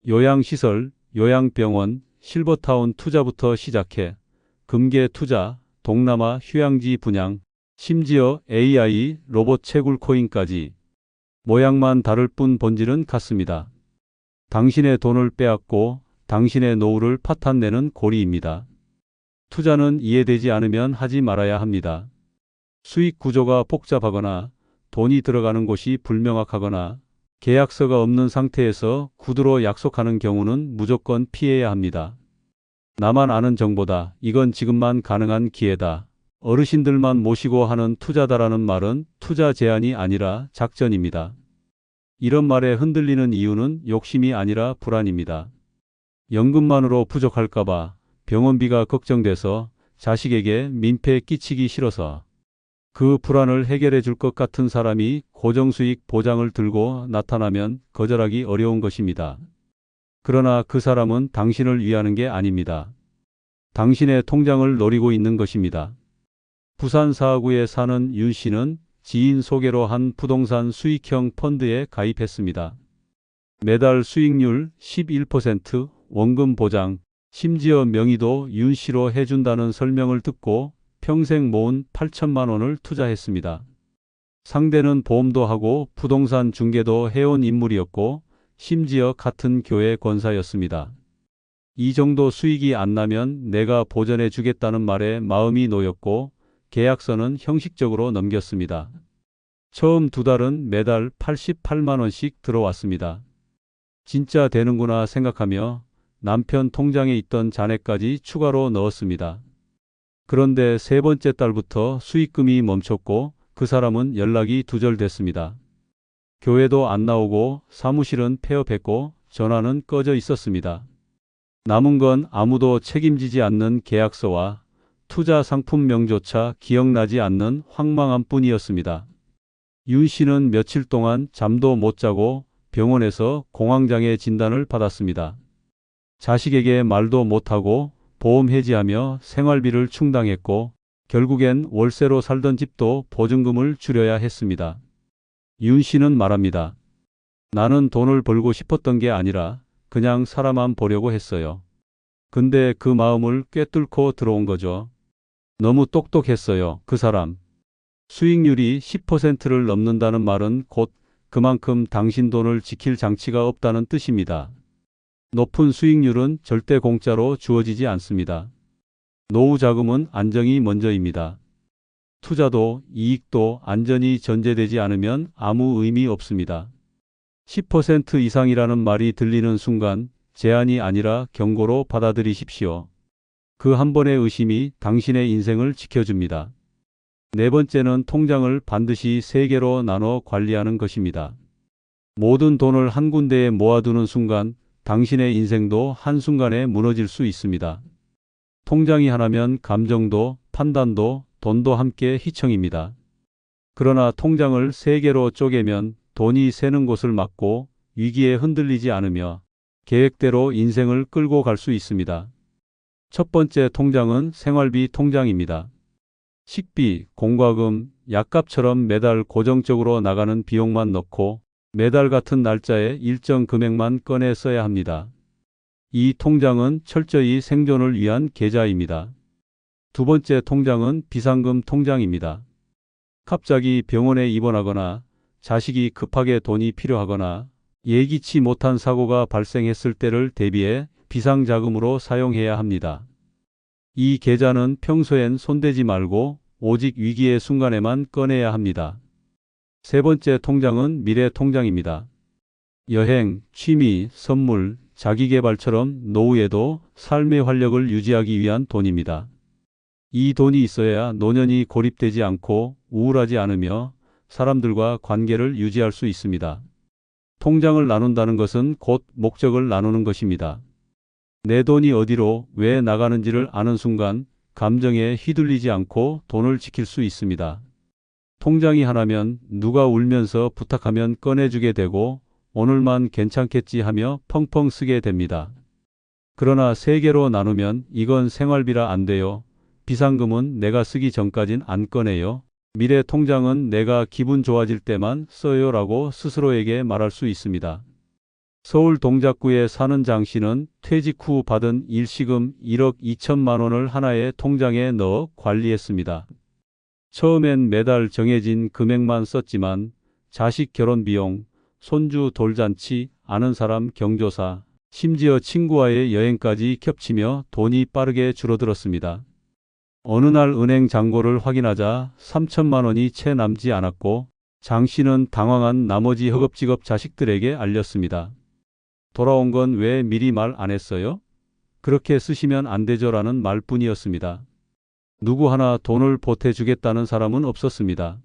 요양시설, 요양병원, 실버타운 투자부터 시작해 금괴 투자, 동남아 휴양지 분양, 심지어 AI, 로봇 채굴 코인까지 모양만 다를 뿐 본질은 같습니다. 당신의 돈을 빼앗고 당신의 노후를 파탄내는 고리입니다. 투자는 이해되지 않으면 하지 말아야 합니다. 수익 구조가 복잡하거나 돈이 들어가는 곳이 불명확하거나 계약서가 없는 상태에서 구두로 약속하는 경우는 무조건 피해야 합니다. 나만 아는 정보다. 이건 지금만 가능한 기회다. 어르신들만 모시고 하는 투자다라는 말은 투자 제안이 아니라 작전입니다. 이런 말에 흔들리는 이유는 욕심이 아니라 불안입니다. 연금만으로 부족할까봐, 병원비가 걱정돼서, 자식에게 민폐 끼치기 싫어서. 그 불안을 해결해 줄 것 같은 사람이 고정수익 보장을 들고 나타나면 거절하기 어려운 것입니다. 그러나 그 사람은 당신을 위하는 게 아닙니다. 당신의 통장을 노리고 있는 것입니다. 부산 사하구에 사는 윤 씨는 지인 소개로 한 부동산 수익형 펀드에 가입했습니다. 매달 수익률 11%, 원금 보장, 심지어 명의도 윤 씨로 해준다는 설명을 듣고 평생 모은 8천만 원을 투자했습니다. 상대는 보험도 하고 부동산 중개도 해온 인물이었고 심지어 같은 교회 권사였습니다. 이 정도 수익이 안 나면 내가 보전해 주겠다는 말에 마음이 놓였고 계약서는 형식적으로 넘겼습니다. 처음 2달은 매달 88만 원씩 들어왔습니다. 진짜 되는구나 생각하며 남편 통장에 있던 잔액까지 추가로 넣었습니다. 그런데 세 번째 달부터 수익금이 멈췄고 그 사람은 연락이 두절됐습니다. 교회도 안 나오고 사무실은 폐업했고 전화는 꺼져 있었습니다. 남은 건 아무도 책임지지 않는 계약서와 투자 상품명조차 기억나지 않는 황망함 뿐이었습니다. 윤 씨는 며칠 동안 잠도 못 자고 병원에서 공황장애 진단을 받았습니다. 자식에게 말도 못하고 보험 해지하며 생활비를 충당했고 결국엔 월세로 살던 집도 보증금을 줄여야 했습니다. 윤 씨는 말합니다. 나는 돈을 벌고 싶었던 게 아니라 그냥 살아만 보려고 했어요. 근데 그 마음을 꿰뚫고 들어온 거죠. 너무 똑똑했어요, 그 사람. 수익률이 10%를 넘는다는 말은 곧 그만큼 당신 돈을 지킬 장치가 없다는 뜻입니다. 높은 수익률은 절대 공짜로 주어지지 않습니다. 노후 자금은 안정이 먼저입니다. 투자도 이익도 안전이 전제되지 않으면 아무 의미 없습니다. 10% 이상이라는 말이 들리는 순간 제안이 아니라 경고로 받아들이십시오. 그 한 번의 의심이 당신의 인생을 지켜줍니다. 네 번째는 통장을 반드시 3개로 나눠 관리하는 것입니다. 모든 돈을 한 군데에 모아두는 순간 당신의 인생도 한순간에 무너질 수 있습니다. 통장이 하나면 감정도, 판단도, 돈도 함께 휘청입니다. 그러나 통장을 3개로 쪼개면 돈이 새는 곳을 막고 위기에 흔들리지 않으며 계획대로 인생을 끌고 갈 수 있습니다. 첫 번째 통장은 생활비 통장입니다. 식비, 공과금, 약값처럼 매달 고정적으로 나가는 비용만 넣고 매달 같은 날짜에 일정 금액만 꺼내 써야 합니다. 이 통장은 철저히 생존을 위한 계좌입니다. 두 번째 통장은 비상금 통장입니다. 갑자기 병원에 입원하거나 자식이 급하게 돈이 필요하거나 예기치 못한 사고가 발생했을 때를 대비해 비상자금으로 사용해야 합니다. 이 계좌는 평소엔 손대지 말고 오직 위기의 순간에만 꺼내야 합니다. 세 번째 통장은 미래 통장입니다. 여행, 취미, 선물, 자기계발처럼 노후에도 삶의 활력을 유지하기 위한 돈입니다. 이 돈이 있어야 노년이 고립되지 않고 우울하지 않으며 사람들과 관계를 유지할 수 있습니다. 통장을 나눈다는 것은 곧 목적을 나누는 것입니다. 내 돈이 어디로 왜 나가는지를 아는 순간 감정에 휘둘리지 않고 돈을 지킬 수 있습니다. 통장이 하나면 누가 울면서 부탁하면 꺼내주게 되고 오늘만 괜찮겠지 하며 펑펑 쓰게 됩니다. 그러나 세 개로 나누면 이건 생활비라 안 돼요. 비상금은 내가 쓰기 전까진 안 꺼내요. 미래 통장은 내가 기분 좋아질 때만 써요 라고 스스로에게 말할 수 있습니다. 서울 동작구에 사는 장 씨는 퇴직 후 받은 일시금 1억 2천만 원을 하나의 통장에 넣어 관리했습니다. 처음엔 매달 정해진 금액만 썼지만 자식 결혼 비용, 손주 돌잔치, 아는 사람 경조사, 심지어 친구와의 여행까지 겹치며 돈이 빠르게 줄어들었습니다. 어느 날 은행 잔고를 확인하자 3천만 원이 채 남지 않았고 장 씨는 당황한 나머지 허겁지겁 자식들에게 알렸습니다. 돌아온 건 왜 미리 말 안 했어요? 그렇게 쓰시면 안 되죠라는 말뿐이었습니다. 누구 하나 돈을 보태주겠다는 사람은 없었습니다.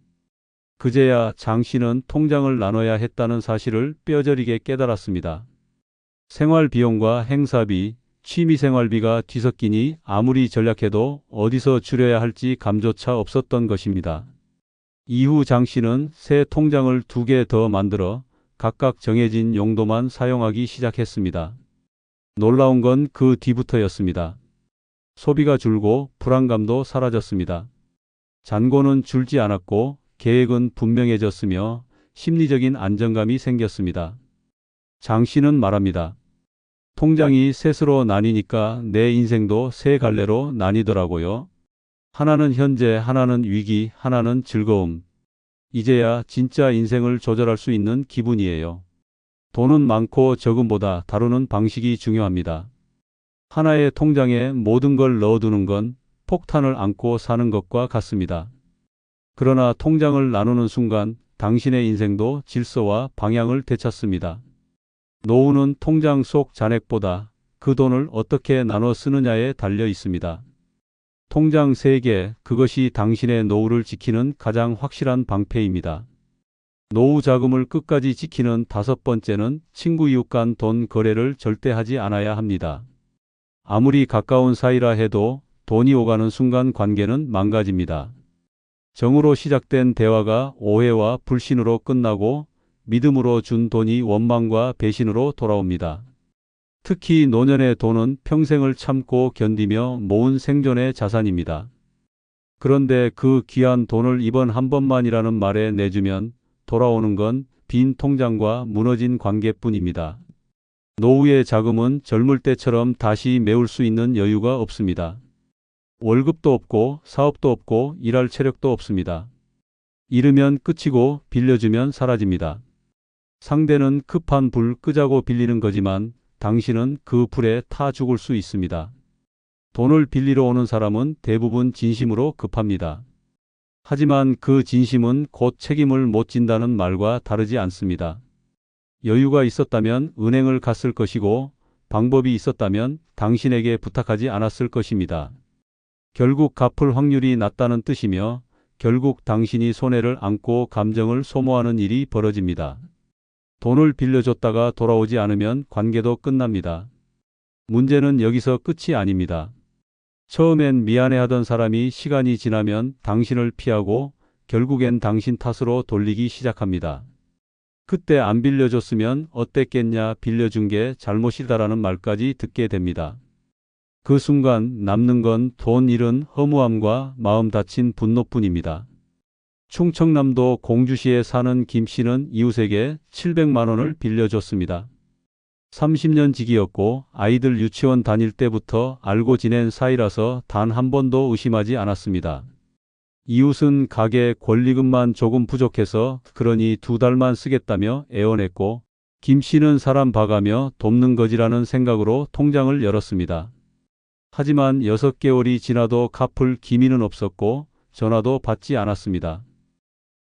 그제야 장 씨는 통장을 나눠야 했다는 사실을 뼈저리게 깨달았습니다. 생활 비용과 행사비, 취미생활비가 뒤섞이니 아무리 전략해도 어디서 줄여야 할지 감조차 없었던 것입니다. 이후 장 씨는 새 통장을 2개 더 만들어 각각 정해진 용도만 사용하기 시작했습니다. 놀라운 건 그 뒤부터였습니다. 소비가 줄고 불안감도 사라졌습니다. 잔고는 줄지 않았고 계획은 분명해졌으며 심리적인 안정감이 생겼습니다. 장 씨는 말합니다. 통장이 셋으로 나뉘니까 내 인생도 세 갈래로 나뉘더라고요. 하나는 현재, 하나는 위기, 하나는 즐거움. 이제야 진짜 인생을 조절할 수 있는 기분이에요. 돈은 많고 적음보다 다루는 방식이 중요합니다. 하나의 통장에 모든 걸 넣어두는 건 폭탄을 안고 사는 것과 같습니다. 그러나 통장을 나누는 순간 당신의 인생도 질서와 방향을 되찾습니다. 노후는 통장 속 잔액보다 그 돈을 어떻게 나눠 쓰느냐에 달려 있습니다. 통장 3개, 그것이 당신의 노후를 지키는 가장 확실한 방패입니다. 노후 자금을 끝까지 지키는 5번째는 친구 이웃 간 돈 거래를 절대 하지 않아야 합니다. 아무리 가까운 사이라 해도 돈이 오가는 순간 관계는 망가집니다. 정으로 시작된 대화가 오해와 불신으로 끝나고 믿음으로 준 돈이 원망과 배신으로 돌아옵니다. 특히 노년의 돈은 평생을 참고 견디며 모은 생존의 자산입니다. 그런데 그 귀한 돈을 이번 한 번만이라는 말에 내주면 돌아오는 건 빈 통장과 무너진 관계뿐입니다. 노후의 자금은 젊을 때처럼 다시 메울 수 있는 여유가 없습니다. 월급도 없고 사업도 없고 일할 체력도 없습니다. 잃으면 끝이고 빌려주면 사라집니다. 상대는 급한 불 끄자고 빌리는 거지만 당신은 그 불에 타 죽을 수 있습니다. 돈을 빌리러 오는 사람은 대부분 진심으로 급합니다. 하지만 그 진심은 곧 책임을 못 진다는 말과 다르지 않습니다. 여유가 있었다면 은행을 갔을 것이고 방법이 있었다면 당신에게 부탁하지 않았을 것입니다. 결국 갚을 확률이 낮다는 뜻이며 결국 당신이 손해를 안고 감정을 소모하는 일이 벌어집니다. 돈을 빌려줬다가 돌아오지 않으면 관계도 끝납니다. 문제는 여기서 끝이 아닙니다. 처음엔 미안해하던 사람이 시간이 지나면 당신을 피하고 결국엔 당신 탓으로 돌리기 시작합니다. 그때 안 빌려줬으면 어땠겠냐, 빌려준 게 잘못이다라는 말까지 듣게 됩니다. 그 순간 남는 건 돈 잃은 허무함과 마음 다친 분노뿐입니다. 충청남도 공주시에 사는 김 씨는 이웃에게 700만 원을 빌려줬습니다. 30년 지기였고 아이들 유치원 다닐 때부터 알고 지낸 사이라서 단 한 번도 의심하지 않았습니다. 이웃은 가게 권리금만 조금 부족해서 그러니 2달만 쓰겠다며 애원했고 김 씨는 사람 봐가며 돕는 거지라는 생각으로 통장을 열었습니다. 하지만 6개월이 지나도 갚을 기미는 없었고 전화도 받지 않았습니다.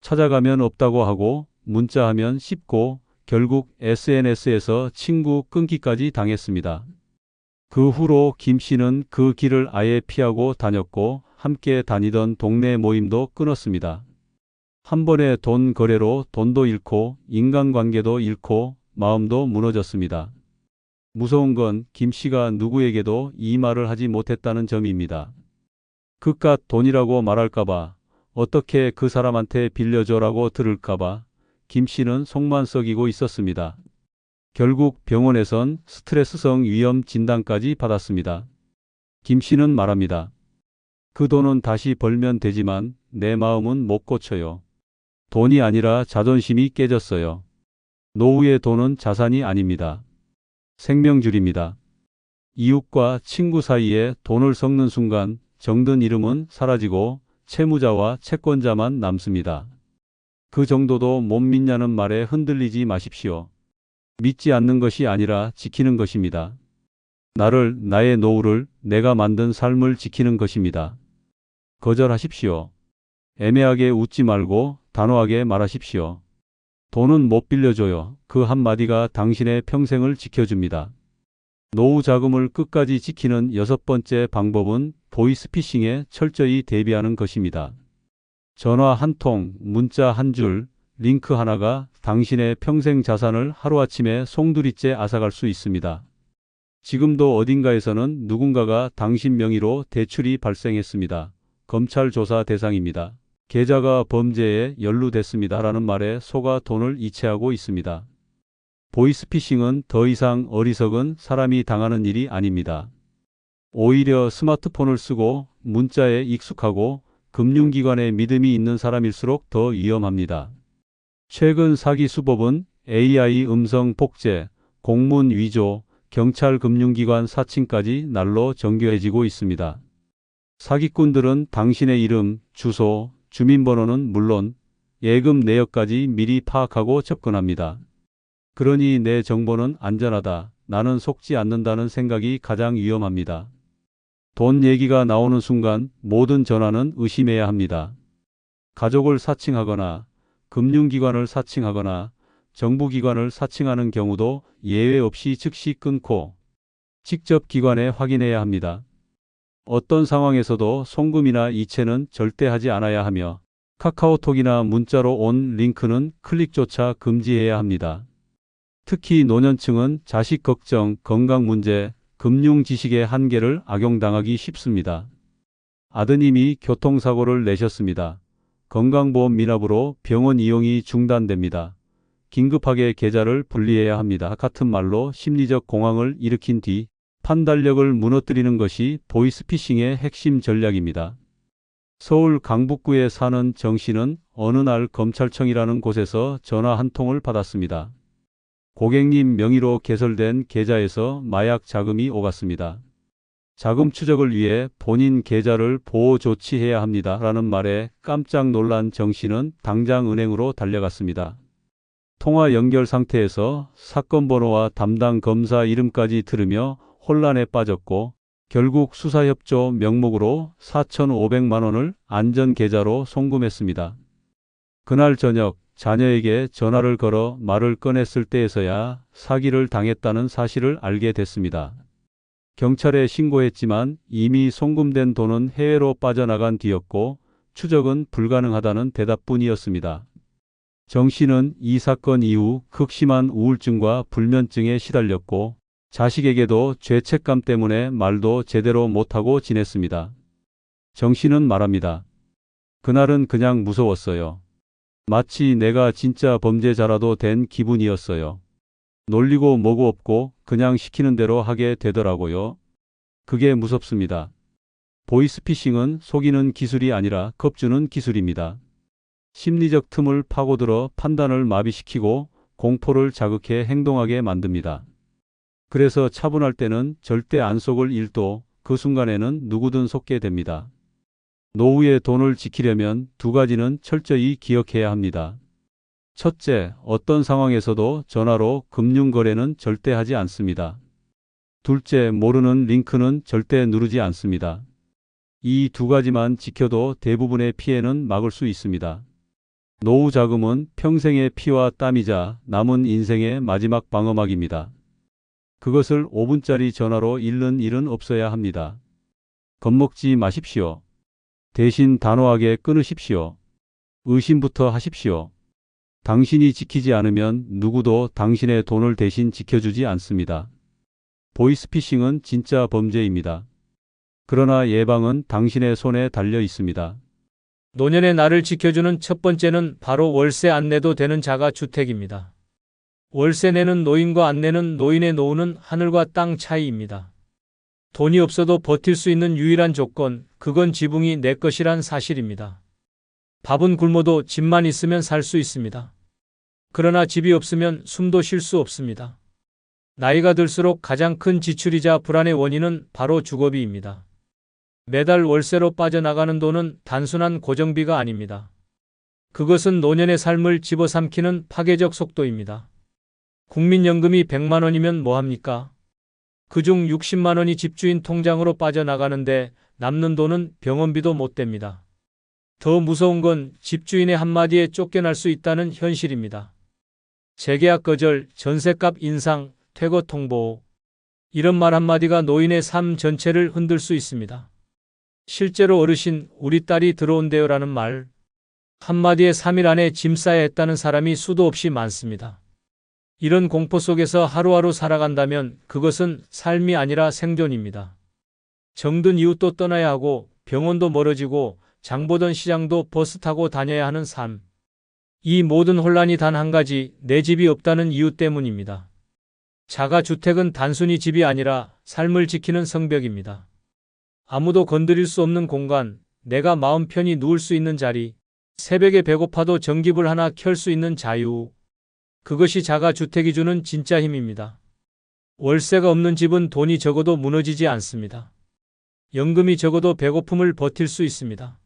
찾아가면 없다고 하고 문자하면 씹고 결국 SNS에서 친구 끊기까지 당했습니다. 그 후로 김 씨는 그 길을 아예 피하고 다녔고 함께 다니던 동네 모임도 끊었습니다. 한 번의 돈 거래로 돈도 잃고 인간관계도 잃고 마음도 무너졌습니다. 무서운 건 김 씨가 누구에게도 이 말을 하지 못했다는 점입니다. 그깟 돈이라고 말할까봐, 어떻게 그 사람한테 빌려줘라고 들을까봐 김 씨는 속만 썩이고 있었습니다. 결국 병원에선 스트레스성 위염 진단까지 받았습니다. 김 씨는 말합니다. 그 돈은 다시 벌면 되지만 내 마음은 못 고쳐요. 돈이 아니라 자존심이 깨졌어요. 노후의 돈은 자산이 아닙니다. 생명줄입니다. 이웃과 친구 사이에 돈을 섞는 순간 정든 이름은 사라지고 채무자와 채권자만 남습니다. 그 정도도 못 믿냐는 말에 흔들리지 마십시오. 믿지 않는 것이 아니라 지키는 것입니다. 나를, 나의 노후를, 내가 만든 삶을 지키는 것입니다. 거절하십시오. 애매하게 웃지 말고 단호하게 말하십시오. 돈은 못 빌려줘요. 그 한마디가 당신의 평생을 지켜줍니다. 노후 자금을 끝까지 지키는 6번째 방법은 보이스피싱에 철저히 대비하는 것입니다. 전화 한 통, 문자 한 줄, 링크 하나가 당신의 평생 자산을 하루아침에 송두리째 앗아갈 수 있습니다. 지금도 어딘가에서는 누군가가 당신 명의로 대출이 발생했습니다. 검찰 조사 대상입니다. 계좌가 범죄에 연루됐습니다. 라는 말에 속아 돈을 이체하고 있습니다. 보이스피싱은 더 이상 어리석은 사람이 당하는 일이 아닙니다. 오히려 스마트폰을 쓰고 문자에 익숙하고 금융기관에 믿음이 있는 사람일수록 더 위험합니다. 최근 사기 수법은 AI 음성 복제, 공문 위조, 경찰 금융기관 사칭까지 날로 정교해지고 있습니다. 사기꾼들은 당신의 이름, 주소, 주민번호는 물론 예금 내역까지 미리 파악하고 접근합니다. 그러니 내 정보는 안전하다, 나는 속지 않는다는 생각이 가장 위험합니다. 돈 얘기가 나오는 순간 모든 전화는 의심해야 합니다. 가족을 사칭하거나 금융기관을 사칭하거나 정부기관을 사칭하는 경우도 예외 없이 즉시 끊고 직접 기관에 확인해야 합니다. 어떤 상황에서도 송금이나 이체는 절대 하지 않아야 하며 카카오톡이나 문자로 온 링크는 클릭조차 금지해야 합니다. 특히 노년층은 자식 걱정, 건강 문제, 금융 지식의 한계를 악용당하기 쉽습니다. 아드님이 교통사고를 내셨습니다. 건강보험 미납으로 병원 이용이 중단됩니다. 긴급하게 계좌를 분리해야 합니다. 같은 말로 심리적 공황을 일으킨 뒤 판단력을 무너뜨리는 것이 보이스피싱의 핵심 전략입니다. 서울 강북구에 사는 정 씨는 어느 날 검찰청이라는 곳에서 전화 한 통을 받았습니다. 고객님 명의로 개설된 계좌에서 마약 자금이 오갔습니다. 자금 추적을 위해 본인 계좌를 보호 조치해야 합니다. 라는 말에 깜짝 놀란 정 씨는 당장 은행으로 달려갔습니다. 통화 연결 상태에서 사건 번호와 담당 검사 이름까지 들으며 혼란에 빠졌고 결국 수사협조 명목으로 4,500만 원을 안전계좌로 송금했습니다. 그날 저녁 자녀에게 전화를 걸어 말을 꺼냈을 때에서야 사기를 당했다는 사실을 알게 됐습니다. 경찰에 신고했지만 이미 송금된 돈은 해외로 빠져나간 뒤였고 추적은 불가능하다는 대답뿐이었습니다. 정 씨는 이 사건 이후 극심한 우울증과 불면증에 시달렸고 자식에게도 죄책감 때문에 말도 제대로 못하고 지냈습니다. 정 씨는 말합니다. 그날은 그냥 무서웠어요. 마치 내가 진짜 범죄자라도 된 기분이었어요. 놀리고 뭐고 없고 그냥 시키는 대로 하게 되더라고요. 그게 무섭습니다. 보이스피싱은 속이는 기술이 아니라 겁주는 기술입니다. 심리적 틈을 파고들어 판단을 마비시키고 공포를 자극해 행동하게 만듭니다. 그래서 차분할 때는 절대 안 속을 일도 그 순간에는 누구든 속게 됩니다. 노후의 돈을 지키려면 두 가지는 철저히 기억해야 합니다. 첫째, 어떤 상황에서도 전화로 금융거래는 절대 하지 않습니다. 둘째, 모르는 링크는 절대 누르지 않습니다. 이 두 가지만 지켜도 대부분의 피해는 막을 수 있습니다. 노후 자금은 평생의 피와 땀이자 남은 인생의 마지막 방어막입니다. 그것을 5분짜리 전화로 잃는 일은 없어야 합니다. 겁먹지 마십시오. 대신 단호하게 끊으십시오. 의심부터 하십시오. 당신이 지키지 않으면 누구도 당신의 돈을 대신 지켜주지 않습니다. 보이스피싱은 진짜 범죄입니다. 그러나 예방은 당신의 손에 달려 있습니다. 노년의 나를 지켜주는 첫 번째는 바로 월세 안 내도 되는 자가 주택입니다. 월세 내는 노인과 안 내는 노인의 노후는 하늘과 땅 차이입니다. 돈이 없어도 버틸 수 있는 유일한 조건, 그건 지붕이 내 것이란 사실입니다. 밥은 굶어도 집만 있으면 살 수 있습니다. 그러나 집이 없으면 숨도 쉴 수 없습니다. 나이가 들수록 가장 큰 지출이자 불안의 원인은 바로 주거비입니다. 매달 월세로 빠져나가는 돈은 단순한 고정비가 아닙니다. 그것은 노년의 삶을 집어삼키는 파괴적 속도입니다. 국민연금이 100만 원이면 뭐합니까? 그중 60만 원이 집주인 통장으로 빠져나가는데 남는 돈은 병원비도 못 댑니다. 더 무서운 건 집주인의 한마디에 쫓겨날 수 있다는 현실입니다. 재계약 거절, 전셋값 인상, 퇴거 통보. 이런 말 한마디가 노인의 삶 전체를 흔들 수 있습니다. 실제로 어르신, 우리 딸이 들어온대요라는 말 한마디에 3일 안에 짐 싸야 했다는 사람이 수도 없이 많습니다. 이런 공포 속에서 하루하루 살아간다면 그것은 삶이 아니라 생존입니다. 정든 이웃도 떠나야 하고 병원도 멀어지고 장 보던 시장도 버스 타고 다녀야 하는 삶. 이 모든 혼란이 단 한 가지, 내 집이 없다는 이유 때문입니다. 자가주택은 단순히 집이 아니라 삶을 지키는 성벽입니다. 아무도 건드릴 수 없는 공간, 내가 마음 편히 누울 수 있는 자리, 새벽에 배고파도 전기불 하나 켤 수 있는 자유. 그것이 자가주택이 주는 진짜 힘입니다. 월세가 없는 집은 돈이 적어도 무너지지 않습니다. 연금이 적어도 배고픔을 버틸 수 있습니다.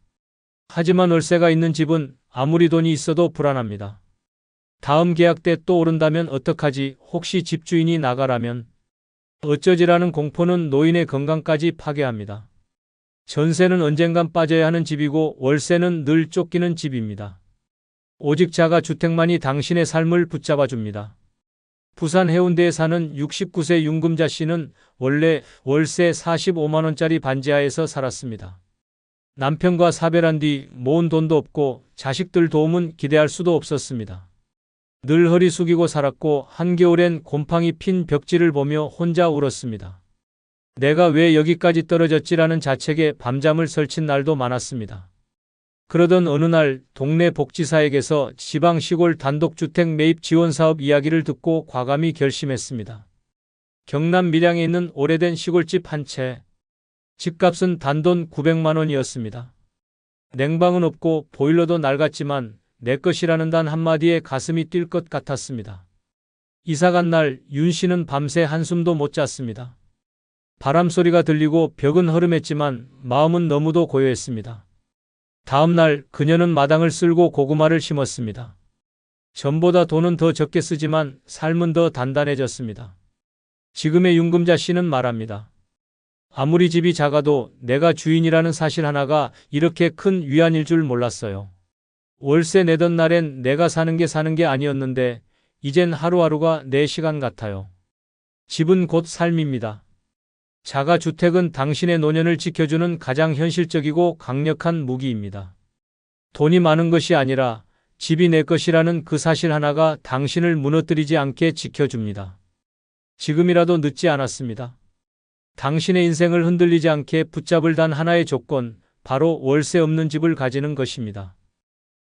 하지만 월세가 있는 집은 아무리 돈이 있어도 불안합니다. 다음 계약 때 또 오른다면 어떡하지? 혹시 집주인이 나가라면? 어쩌지라는 공포는 노인의 건강까지 파괴합니다. 전세는 언젠간 빠져야 하는 집이고 월세는 늘 쫓기는 집입니다. 오직 자가주택만이 당신의 삶을 붙잡아 줍니다. 부산 해운대에 사는 69세 윤금자 씨는 원래 월세 45만 원짜리 반지하에서 살았습니다. 남편과 사별한 뒤 모은 돈도 없고 자식들 도움은 기대할 수도 없었습니다. 늘 허리 숙이고 살았고 한겨울엔 곰팡이 핀 벽지를 보며 혼자 울었습니다. 내가 왜 여기까지 떨어졌지라는 자책에 밤잠을 설친 날도 많았습니다. 그러던 어느 날 동네 복지사에게서 지방 시골 단독주택 매입 지원 사업 이야기를 듣고 과감히 결심했습니다. 경남 밀양에 있는 오래된 시골집 한 채. 집값은 단돈 900만 원이었습니다. 냉방은 없고 보일러도 낡았지만 내 것이라는 단 한마디에 가슴이 뛸 것 같았습니다. 이사간 날 윤 씨는 밤새 한숨도 못 잤습니다. 바람 소리가 들리고 벽은 허름했지만 마음은 너무도 고요했습니다. 다음 날 그녀는 마당을 쓸고 고구마를 심었습니다. 전보다 돈은 더 적게 쓰지만 삶은 더 단단해졌습니다. 지금의 윤금자 씨는 말합니다. 아무리 집이 작아도 내가 주인이라는 사실 하나가 이렇게 큰 위안일 줄 몰랐어요. 월세 내던 날엔 내가 사는 게 아니었는데 이젠 하루하루가 내 시간 같아요. 집은 곧 삶입니다. 자가주택은 당신의 노년을 지켜주는 가장 현실적이고 강력한 무기입니다. 돈이 많은 것이 아니라 집이 내 것이라는 그 사실 하나가 당신을 무너뜨리지 않게 지켜줍니다. 지금이라도 늦지 않았습니다. 당신의 인생을 흔들리지 않게 붙잡을 단 하나의 조건, 바로 월세 없는 집을 가지는 것입니다.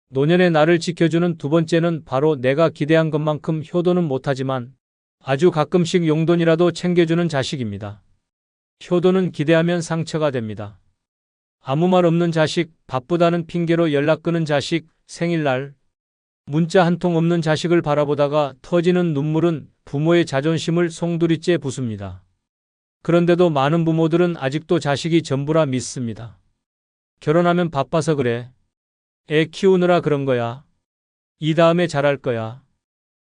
노년의 나를 지켜주는 두 번째는 바로 내가 기대한 것만큼 효도는 못하지만 아주 가끔씩 용돈이라도 챙겨주는 자식입니다. 효도는 기대하면 상처가 됩니다. 아무 말 없는 자식, 바쁘다는 핑계로 연락 끊은 자식, 생일날 문자 한 통 없는 자식을 바라보다가 터지는 눈물은 부모의 자존심을 송두리째 부숩니다. 그런데도 많은 부모들은 아직도 자식이 전부라 믿습니다. 결혼하면 바빠서 그래. 애 키우느라 그런 거야. 이 다음에 잘할 거야.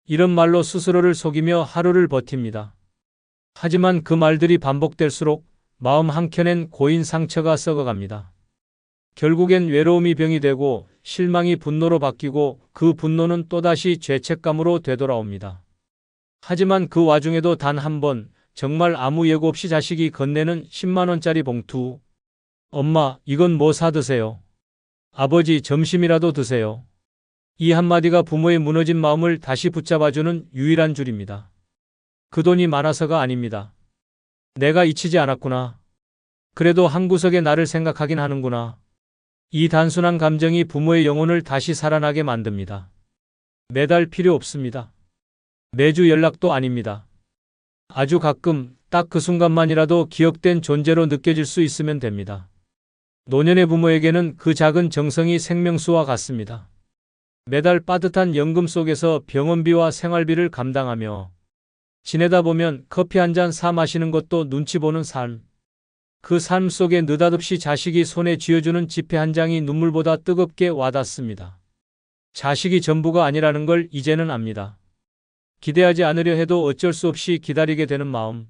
이런 말로 스스로를 속이며 하루를 버팁니다. 하지만 그 말들이 반복될수록 마음 한켠엔 고인 상처가 썩어갑니다. 결국엔 외로움이 병이 되고 실망이 분노로 바뀌고 그 분노는 또다시 죄책감으로 되돌아옵니다. 하지만 그 와중에도 단 한 번, 정말 아무 예고 없이 자식이 건네는 10만 원짜리 봉투. 엄마, 이건 뭐 사드세요? 아버지, 점심이라도 드세요. 이 한마디가 부모의 무너진 마음을 다시 붙잡아주는 유일한 줄입니다. 그 돈이 많아서가 아닙니다. 내가 잊히지 않았구나. 그래도 한 구석에 나를 생각하긴 하는구나. 이 단순한 감정이 부모의 영혼을 다시 살아나게 만듭니다. 매달 필요 없습니다. 매주 연락도 아닙니다. 아주 가끔 딱 그 순간만이라도 기억된 존재로 느껴질 수 있으면 됩니다. 노년의 부모에게는 그 작은 정성이 생명수와 같습니다. 매달 빠듯한 연금 속에서 병원비와 생활비를 감당하며 지내다 보면 커피 한 잔 사 마시는 것도 눈치 보는 삶. 그 삶 속에 느닷없이 자식이 손에 쥐어주는 지폐 한 장이 눈물보다 뜨겁게 와닿습니다. 자식이 전부가 아니라는 걸 이제는 압니다. 기대하지 않으려 해도 어쩔 수 없이 기다리게 되는 마음.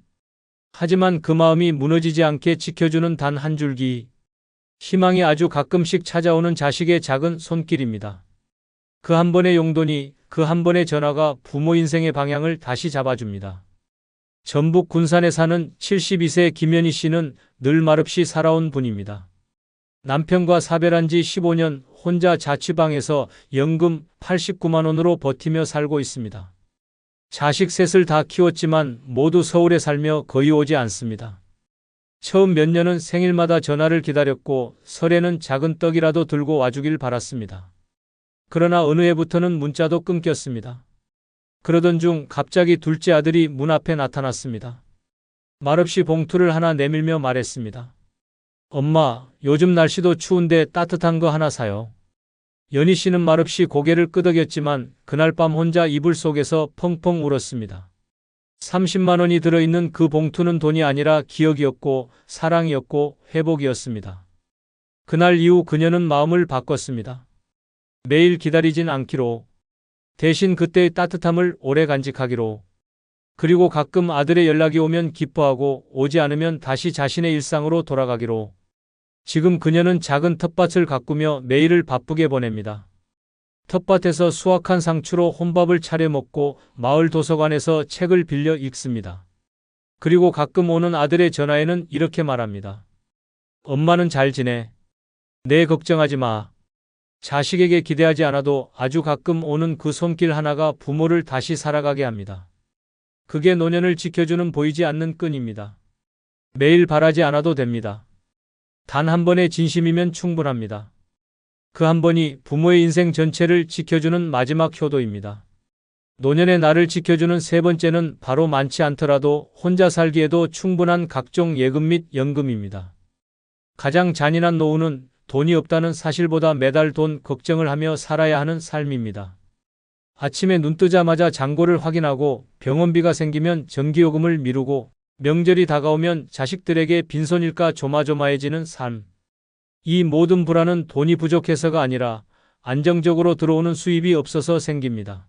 하지만 그 마음이 무너지지 않게 지켜주는 단 한 줄기. 희망이 아주 가끔씩 찾아오는 자식의 작은 손길입니다. 그 한 번의 용돈이, 그 한 번의 전화가 부모 인생의 방향을 다시 잡아줍니다. 전북 군산에 사는 72세 김연희 씨는 늘 말없이 살아온 분입니다. 남편과 사별한 지 15년 혼자 자취방에서 연금 89만 원으로 버티며 살고 있습니다. 자식 셋을 다 키웠지만 모두 서울에 살며 거의 오지 않습니다. 처음 몇 년은 생일마다 전화를 기다렸고 설에는 작은 떡이라도 들고 와주길 바랐습니다. 그러나 어느 해부터는 문자도 끊겼습니다. 그러던 중 갑자기 둘째 아들이 문 앞에 나타났습니다. 말없이 봉투를 하나 내밀며 말했습니다. 엄마, 요즘 날씨도 추운데 따뜻한 거 하나 사요. 연희 씨는 말없이 고개를 끄덕였지만 그날 밤 혼자 이불 속에서 펑펑 울었습니다. 30만 원이 들어있는 그 봉투는 돈이 아니라 기억이었고 사랑이었고 회복이었습니다. 그날 이후 그녀는 마음을 바꿨습니다. 매일 기다리진 않기로, 대신 그때의 따뜻함을 오래 간직하기로, 그리고 가끔 아들의 연락이 오면 기뻐하고 오지 않으면 다시 자신의 일상으로 돌아가기로. 지금 그녀는 작은 텃밭을 가꾸며 매일을 바쁘게 보냅니다. 텃밭에서 수확한 상추로 혼밥을 차려 먹고 마을 도서관에서 책을 빌려 읽습니다. 그리고 가끔 오는 아들의 전화에는 이렇게 말합니다. 엄마는 잘 지내. 내 걱정하지 마. 자식에게 기대하지 않아도 아주 가끔 오는 그 손길 하나가 부모를 다시 살아가게 합니다. 그게 노년을 지켜주는 보이지 않는 끈입니다. 매일 바라지 않아도 됩니다. 단 한 번의 진심이면 충분합니다. 그 한 번이 부모의 인생 전체를 지켜주는 마지막 효도입니다. 노년의 나를 지켜주는 세 번째는 바로 많지 않더라도 혼자 살기에도 충분한 각종 예금 및 연금입니다. 가장 잔인한 노후는 돈이 없다는 사실보다 매달 돈 걱정을 하며 살아야 하는 삶입니다. 아침에 눈 뜨자마자 잔고를 확인하고 병원비가 생기면 전기요금을 미루고 명절이 다가오면 자식들에게 빈손일까 조마조마해지는 삶. 이 모든 불안은 돈이 부족해서가 아니라 안정적으로 들어오는 수입이 없어서 생깁니다.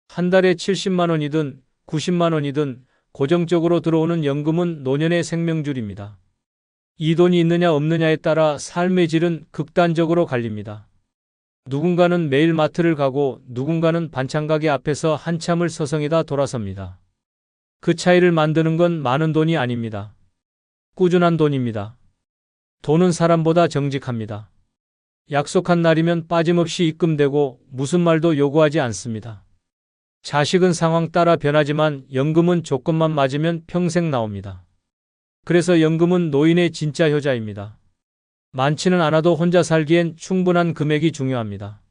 한 달에 70만 원이든 90만 원이든 고정적으로 들어오는 연금은 노년의 생명줄입니다. 이 돈이 있느냐 없느냐에 따라 삶의 질은 극단적으로 갈립니다. 누군가는 매일 마트를 가고 누군가는 반찬가게 앞에서 한참을 서성이다 돌아섭니다. 그 차이를 만드는 건 많은 돈이 아닙니다. 꾸준한 돈입니다. 돈은 사람보다 정직합니다. 약속한 날이면 빠짐없이 입금되고 무슨 말도 요구하지 않습니다. 자식은 상황 따라 변하지만 연금은 조건만 맞으면 평생 나옵니다. 그래서 연금은 노인의 진짜 효자입니다. 많지는 않아도 혼자 살기엔 충분한 금액이 중요합니다.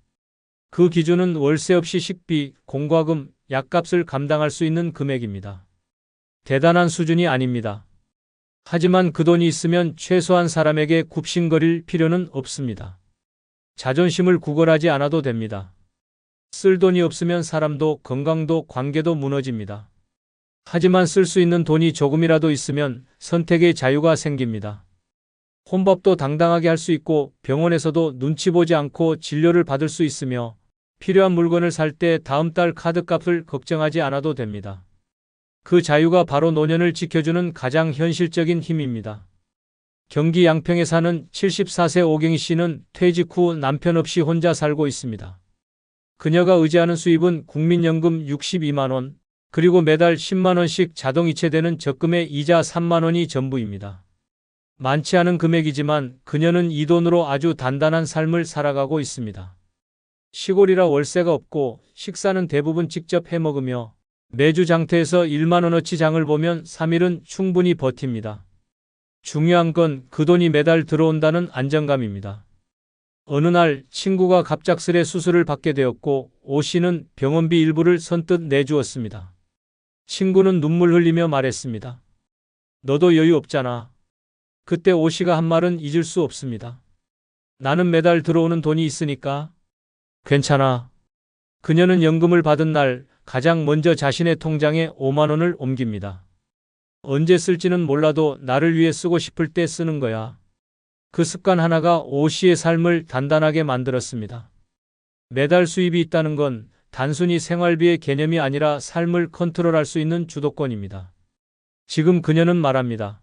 그 기준은 월세 없이 식비, 공과금, 약값을 감당할 수 있는 금액입니다. 대단한 수준이 아닙니다. 하지만 그 돈이 있으면 최소한 사람에게 굽신거릴 필요는 없습니다. 자존심을 구걸하지 않아도 됩니다. 쓸 돈이 없으면 사람도 건강도 관계도 무너집니다. 하지만 쓸 수 있는 돈이 조금이라도 있으면 선택의 자유가 생깁니다. 혼밥도 당당하게 할 수 있고 병원에서도 눈치 보지 않고 진료를 받을 수 있으며 필요한 물건을 살 때 다음 달 카드값을 걱정하지 않아도 됩니다. 그 자유가 바로 노년을 지켜주는 가장 현실적인 힘입니다. 경기 양평에 사는 74세 오경희 씨는 퇴직 후 남편 없이 혼자 살고 있습니다. 그녀가 의지하는 수입은 국민연금 62만 원, 그리고 매달 10만 원씩 자동 이체되는 적금의 이자 3만 원이 전부입니다. 많지 않은 금액이지만 그녀는 이 돈으로 아주 단단한 삶을 살아가고 있습니다. 시골이라 월세가 없고 식사는 대부분 직접 해 먹으며 매주 장터에서 1만 원어치 장을 보면 3일은 충분히 버팁니다. 중요한 건 그 돈이 매달 들어온다는 안정감입니다. 어느 날 친구가 갑작스레 수술을 받게 되었고 오 씨는 병원비 일부를 선뜻 내주었습니다. 친구는 눈물 흘리며 말했습니다. 너도 여유 없잖아. 그때 오 씨가 한 말은 잊을 수 없습니다. 나는 매달 들어오는 돈이 있으니까 괜찮아. 그녀는 연금을 받은 날 가장 먼저 자신의 통장에 5만 원을 옮깁니다. 언제 쓸지는 몰라도 나를 위해 쓰고 싶을 때 쓰는 거야. 그 습관 하나가 오 씨의 삶을 단단하게 만들었습니다. 매달 수입이 있다는 건 단순히 생활비의 개념이 아니라 삶을 컨트롤할 수 있는 주도권입니다. 지금 그녀는 말합니다.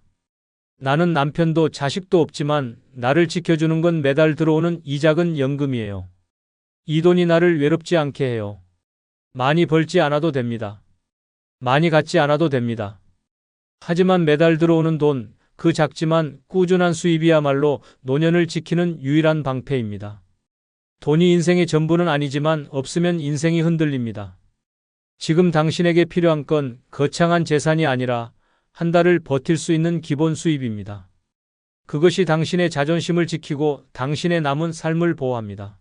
나는 남편도 자식도 없지만 나를 지켜주는 건 매달 들어오는 이 작은 연금이에요. 이 돈이 나를 외롭지 않게 해요. 많이 벌지 않아도 됩니다. 많이 갖지 않아도 됩니다. 하지만 매달 들어오는 돈, 그 작지만 꾸준한 수입이야말로 노년을 지키는 유일한 방패입니다. 돈이 인생의 전부는 아니지만 없으면 인생이 흔들립니다. 지금 당신에게 필요한 건 거창한 재산이 아니라 한 달을 버틸 수 있는 기본 수입입니다. 그것이 당신의 자존심을 지키고 당신의 남은 삶을 보호합니다.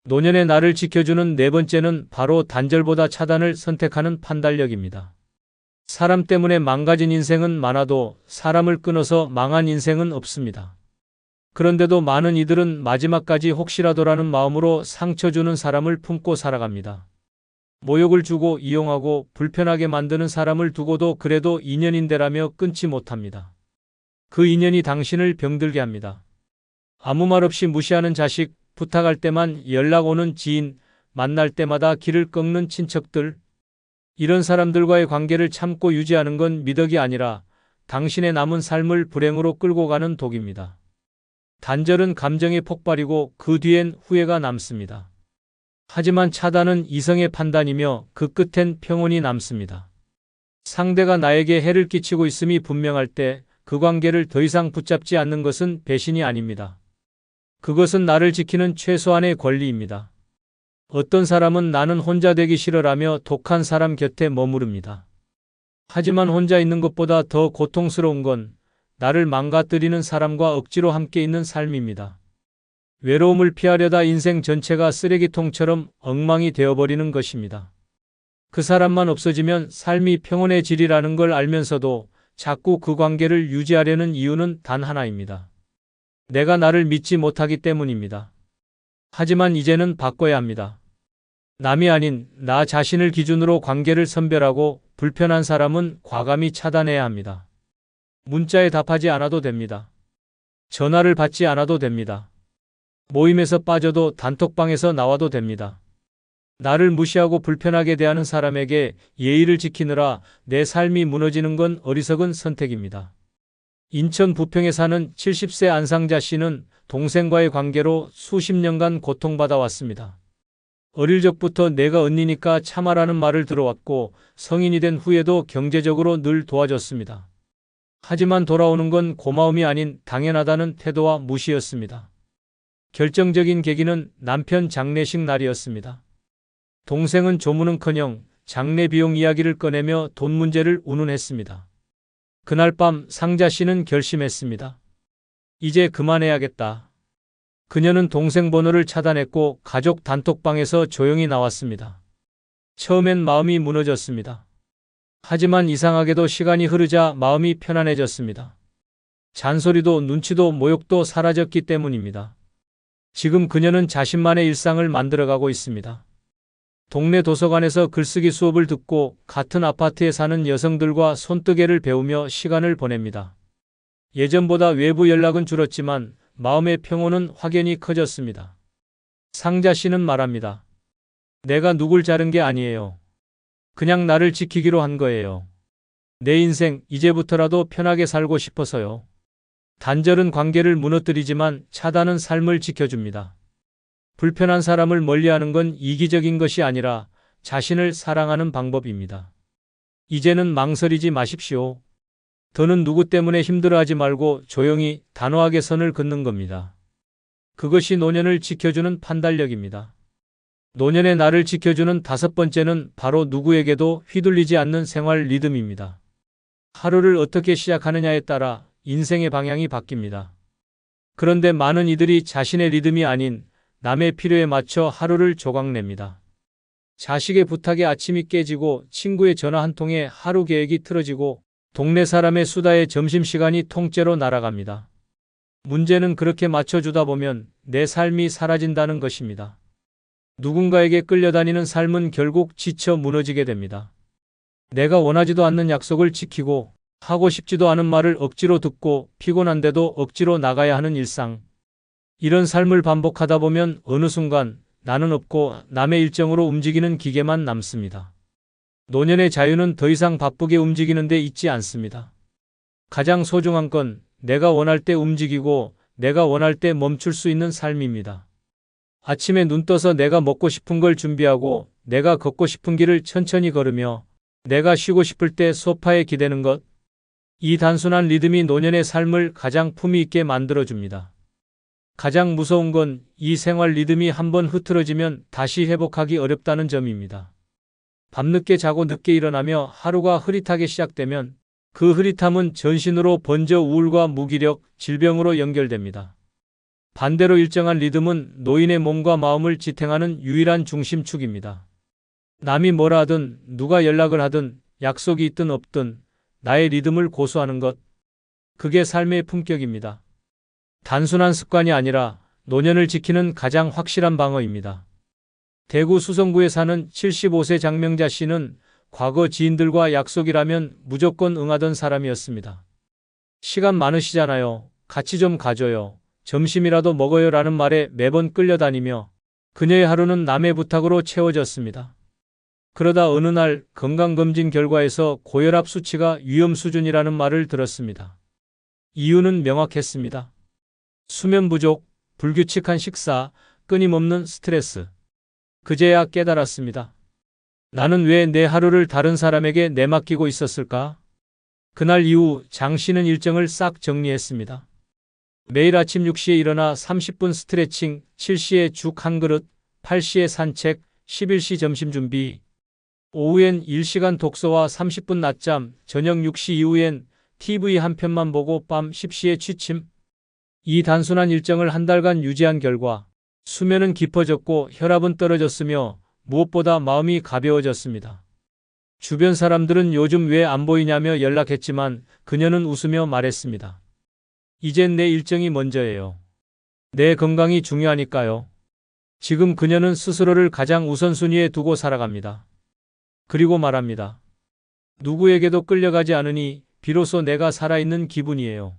노년의 나를 지켜주는 네 번째는 바로 단절보다 차단을 선택하는 판단력입니다. 사람 때문에 망가진 인생은 많아도 사람을 끊어서 망한 인생은 없습니다. 그런데도 많은 이들은 마지막까지 혹시라도라는 마음으로 상처 주는 사람을 품고 살아갑니다. 모욕을 주고 이용하고 불편하게 만드는 사람을 두고도 그래도 인연인데라며 끊지 못합니다. 그 인연이 당신을 병들게 합니다. 아무 말 없이 무시하는 자식, 부탁할 때만 연락 오는 지인, 만날 때마다 길을 꺾는 친척들, 이런 사람들과의 관계를 참고 유지하는 건 미덕이 아니라 당신의 남은 삶을 불행으로 끌고 가는 독입니다. 단절은 감정의 폭발이고 그 뒤엔 후회가 남습니다. 하지만 차단은 이성의 판단이며 그 끝엔 평온이 남습니다. 상대가 나에게 해를 끼치고 있음이 분명할 때 그 관계를 더 이상 붙잡지 않는 것은 배신이 아닙니다. 그것은 나를 지키는 최소한의 권리입니다. 어떤 사람은 나는 혼자 되기 싫어라며 독한 사람 곁에 머무릅니다. 하지만 혼자 있는 것보다 더 고통스러운 건 나를 망가뜨리는 사람과 억지로 함께 있는 삶입니다. 외로움을 피하려다 인생 전체가 쓰레기통처럼 엉망이 되어버리는 것입니다. 그 사람만 없어지면 삶이 평온해지리라는 걸 알면서도 자꾸 그 관계를 유지하려는 이유는 단 하나입니다. 내가 나를 믿지 못하기 때문입니다. 하지만 이제는 바꿔야 합니다. 남이 아닌 나 자신을 기준으로 관계를 선별하고 불편한 사람은 과감히 차단해야 합니다. 문자에 답하지 않아도 됩니다. 전화를 받지 않아도 됩니다. 모임에서 빠져도 단톡방에서 나와도 됩니다. 나를 무시하고 불편하게 대하는 사람에게 예의를 지키느라 내 삶이 무너지는 건 어리석은 선택입니다. 인천 부평에 사는 70세 안상자 씨는 동생과의 관계로 수십 년간 고통받아 왔습니다. 어릴 적부터 내가 언니니까 참아라는 말을 들어왔고 성인이 된 후에도 경제적으로 늘 도와줬습니다. 하지만 돌아오는 건 고마움이 아닌 당연하다는 태도와 무시였습니다. 결정적인 계기는 남편 장례식 날이었습니다. 동생은 조문은커녕 장례 비용 이야기를 꺼내며 돈 문제를 운운했습니다. 그날 밤 상자 씨는 결심했습니다. 이제 그만해야겠다. 그녀는 동생 번호를 차단했고 가족 단톡방에서 조용히 나왔습니다. 처음엔 마음이 무너졌습니다. 하지만 이상하게도 시간이 흐르자 마음이 편안해졌습니다. 잔소리도 눈치도 모욕도 사라졌기 때문입니다. 지금 그녀는 자신만의 일상을 만들어가고 있습니다. 동네 도서관에서 글쓰기 수업을 듣고 같은 아파트에 사는 여성들과 손뜨개를 배우며 시간을 보냅니다. 예전보다 외부 연락은 줄었지만 마음의 평온은 확연히 커졌습니다. 상자 씨는 말합니다. 내가 누굴 자른 게 아니에요. 그냥 나를 지키기로 한 거예요. 내 인생 이제부터라도 편하게 살고 싶어서요. 단절은 관계를 무너뜨리지만 차단은 삶을 지켜줍니다. 불편한 사람을 멀리하는 건 이기적인 것이 아니라 자신을 사랑하는 방법입니다. 이제는 망설이지 마십시오. 더는 누구 때문에 힘들어하지 말고 조용히 단호하게 선을 긋는 겁니다. 그것이 노년을 지켜주는 판단력입니다. 노년의 나를 지켜주는 다섯 번째는 바로 누구에게도 휘둘리지 않는 생활 리듬입니다. 하루를 어떻게 시작하느냐에 따라 인생의 방향이 바뀝니다. 그런데 많은 이들이 자신의 리듬이 아닌 남의 필요에 맞춰 하루를 조각냅니다. 자식의 부탁에 아침이 깨지고 친구의 전화 한 통에 하루 계획이 틀어지고 동네 사람의 수다에 점심시간이 통째로 날아갑니다. 문제는 그렇게 맞춰주다 보면 내 삶이 사라진다는 것입니다. 누군가에게 끌려다니는 삶은 결국 지쳐 무너지게 됩니다. 내가 원하지도 않는 약속을 지키고 하고 싶지도 않은 말을 억지로 듣고 피곤한데도 억지로 나가야 하는 일상. 이런 삶을 반복하다 보면 어느 순간 나는 없고 남의 일정으로 움직이는 기계만 남습니다. 노년의 자유는 더 이상 바쁘게 움직이는 데 있지 않습니다. 가장 소중한 건 내가 원할 때 움직이고 내가 원할 때 멈출 수 있는 삶입니다. 아침에 눈 떠서 내가 먹고 싶은 걸 준비하고 내가 걷고 싶은 길을 천천히 걸으며 내가 쉬고 싶을 때 소파에 기대는 것. 이 단순한 리듬이 노년의 삶을 가장 품위 있게 만들어줍니다. 가장 무서운 건 이 생활 리듬이 한번 흐트러지면 다시 회복하기 어렵다는 점입니다. 밤늦게 자고 늦게 일어나며 하루가 흐릿하게 시작되면 그 흐릿함은 전신으로 번져 우울과 무기력, 질병으로 연결됩니다. 반대로 일정한 리듬은 노인의 몸과 마음을 지탱하는 유일한 중심축입니다. 남이 뭐라 하든 누가 연락을 하든 약속이 있든 없든 나의 리듬을 고수하는 것. 그게 삶의 품격입니다. 단순한 습관이 아니라 노년을 지키는 가장 확실한 방어입니다. 대구 수성구에 사는 75세 장명자 씨는 과거 지인들과 약속이라면 무조건 응하던 사람이었습니다. 시간 많으시잖아요. 같이 좀 가줘요. 점심이라도 먹어요 라는 말에 매번 끌려다니며 그녀의 하루는 남의 부탁으로 채워졌습니다. 그러다 어느 날 건강검진 결과에서 고혈압 수치가 위험 수준이라는 말을 들었습니다. 이유는 명확했습니다. 수면 부족, 불규칙한 식사, 끊임없는 스트레스. 그제야 깨달았습니다. 나는 왜 내 하루를 다른 사람에게 내맡기고 있었을까? 그날 이후 장 씨는 일정을 싹 정리했습니다. 매일 아침 6시에 일어나 30분 스트레칭, 7시에 죽 한 그릇, 8시에 산책, 11시 점심 준비. 오후엔 1시간 독서와 30분 낮잠, 저녁 6시 이후엔 TV 한 편만 보고 밤 10시에 취침. 이 단순한 일정을 한 달간 유지한 결과 수면은 깊어졌고 혈압은 떨어졌으며 무엇보다 마음이 가벼워졌습니다. 주변 사람들은 요즘 왜 안 보이냐며 연락했지만 그녀는 웃으며 말했습니다. 이젠 내 일정이 먼저예요. 내 건강이 중요하니까요. 지금 그녀는 스스로를 가장 우선순위에 두고 살아갑니다. 그리고 말합니다. 누구에게도 끌려가지 않으니 비로소 내가 살아있는 기분이에요.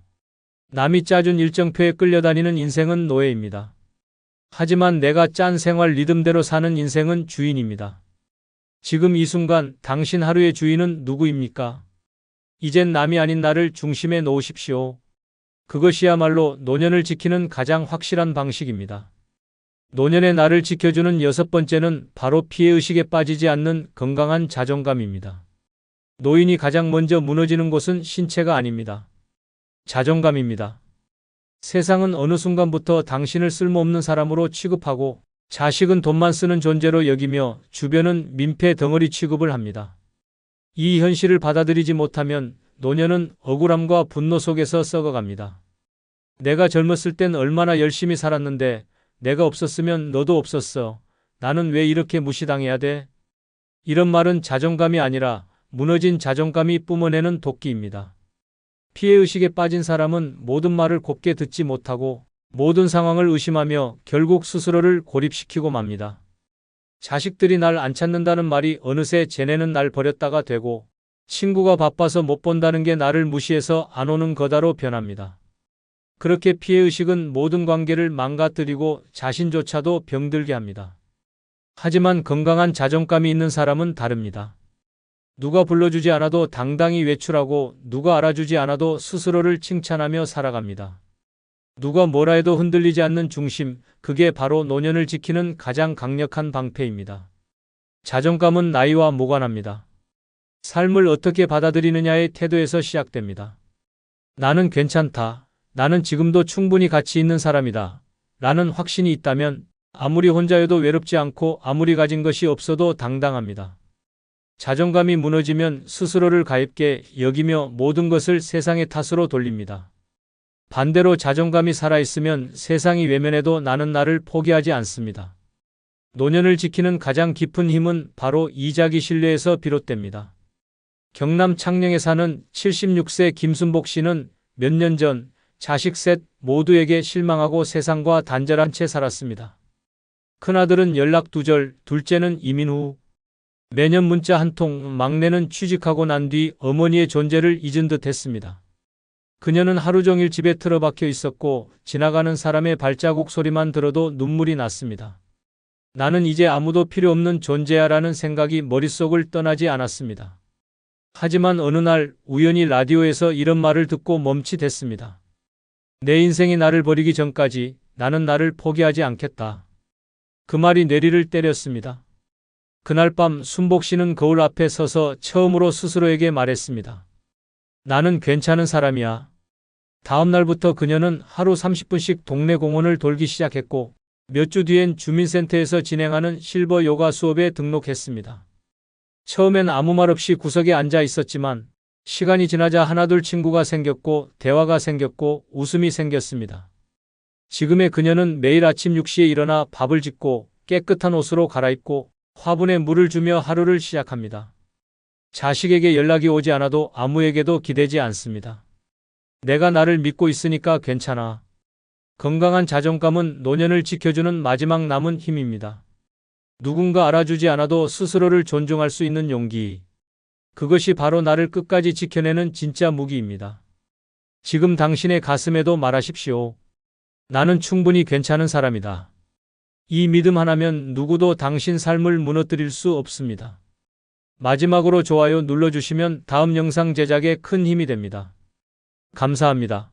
남이 짜준 일정표에 끌려다니는 인생은 노예입니다. 하지만 내가 짠 생활 리듬대로 사는 인생은 주인입니다. 지금 이 순간 당신 하루의 주인은 누구입니까? 이젠 남이 아닌 나를 중심에 놓으십시오. 그것이야말로 노년을 지키는 가장 확실한 방식입니다. 노년의 나를 지켜주는 여섯 번째는 바로 피해의식에 빠지지 않는 건강한 자존감입니다. 노인이 가장 먼저 무너지는 곳은 신체가 아닙니다. 자존감입니다. 세상은 어느 순간부터 당신을 쓸모없는 사람으로 취급하고 자식은 돈만 쓰는 존재로 여기며 주변은 민폐 덩어리 취급을 합니다. 이 현실을 받아들이지 못하면 노년은 억울함과 분노 속에서 썩어갑니다. 내가 젊었을 땐 얼마나 열심히 살았는데 내가 없었으면 너도 없었어. 나는 왜 이렇게 무시당해야 돼? 이런 말은 자존감이 아니라 무너진 자존감이 뿜어내는 도끼입니다. 피해의식에 빠진 사람은 모든 말을 곱게 듣지 못하고 모든 상황을 의심하며 결국 스스로를 고립시키고 맙니다. 자식들이 날 안 찾는다는 말이 어느새 쟤네는 날 버렸다가 되고 친구가 바빠서 못 본다는 게 나를 무시해서 안 오는 거다로 변합니다. 그렇게 피해의식은 모든 관계를 망가뜨리고 자신조차도 병들게 합니다. 하지만 건강한 자존감이 있는 사람은 다릅니다. 누가 불러주지 않아도 당당히 외출하고 누가 알아주지 않아도 스스로를 칭찬하며 살아갑니다. 누가 뭐라 해도 흔들리지 않는 중심, 그게 바로 노년을 지키는 가장 강력한 방패입니다. 자존감은 나이와 무관합니다. 삶을 어떻게 받아들이느냐의 태도에서 시작됩니다. 나는 괜찮다. 나는 지금도 충분히 가치 있는 사람이다. 라는 확신이 있다면 아무리 혼자여도 외롭지 않고 아무리 가진 것이 없어도 당당합니다. 자존감이 무너지면 스스로를 가볍게 여기며 모든 것을 세상의 탓으로 돌립니다. 반대로 자존감이 살아있으면 세상이 외면해도 나는 나를 포기하지 않습니다. 노년을 지키는 가장 깊은 힘은 바로 이 자기 신뢰에서 비롯됩니다. 경남 창녕에 사는 76세 김순복 씨는 몇 년 전 자식 셋 모두에게 실망하고 세상과 단절한 채 살았습니다. 큰아들은 연락 두절, 둘째는 이민 후 매년 문자 한 통, 막내는 취직하고 난 뒤 어머니의 존재를 잊은 듯 했습니다. 그녀는 하루 종일 집에 틀어박혀 있었고 지나가는 사람의 발자국 소리만 들어도 눈물이 났습니다. 나는 이제 아무도 필요 없는 존재야 라는 생각이 머릿속을 떠나지 않았습니다. 하지만 어느 날 우연히 라디오에서 이런 말을 듣고 멈칫했습니다. 내 인생이 나를 버리기 전까지 나는 나를 포기하지 않겠다. 그 말이 뇌리를 때렸습니다. 그날 밤 순복 씨는 거울 앞에 서서 처음으로 스스로에게 말했습니다. 나는 괜찮은 사람이야. 다음 날부터 그녀는 하루 30분씩 동네 공원을 돌기 시작했고 몇 주 뒤엔 주민센터에서 진행하는 실버 요가 수업에 등록했습니다. 처음엔 아무 말 없이 구석에 앉아 있었지만 시간이 지나자 하나둘 친구가 생겼고 대화가 생겼고 웃음이 생겼습니다. 지금의 그녀는 매일 아침 6시에 일어나 밥을 짓고 깨끗한 옷으로 갈아입고 화분에 물을 주며 하루를 시작합니다. 자식에게 연락이 오지 않아도 아무에게도 기대지 않습니다. 내가 나를 믿고 있으니까 괜찮아. 건강한 자존감은 노년을 지켜주는 마지막 남은 힘입니다. 누군가 알아주지 않아도 스스로를 존중할 수 있는 용기. 그것이 바로 나를 끝까지 지켜내는 진짜 무기입니다. 지금 당신의 가슴에도 말하십시오. 나는 충분히 괜찮은 사람이다. 이 믿음 하나면 누구도 당신 삶을 무너뜨릴 수 없습니다. 마지막으로 좋아요 눌러주시면 다음 영상 제작에 큰 힘이 됩니다. 감사합니다.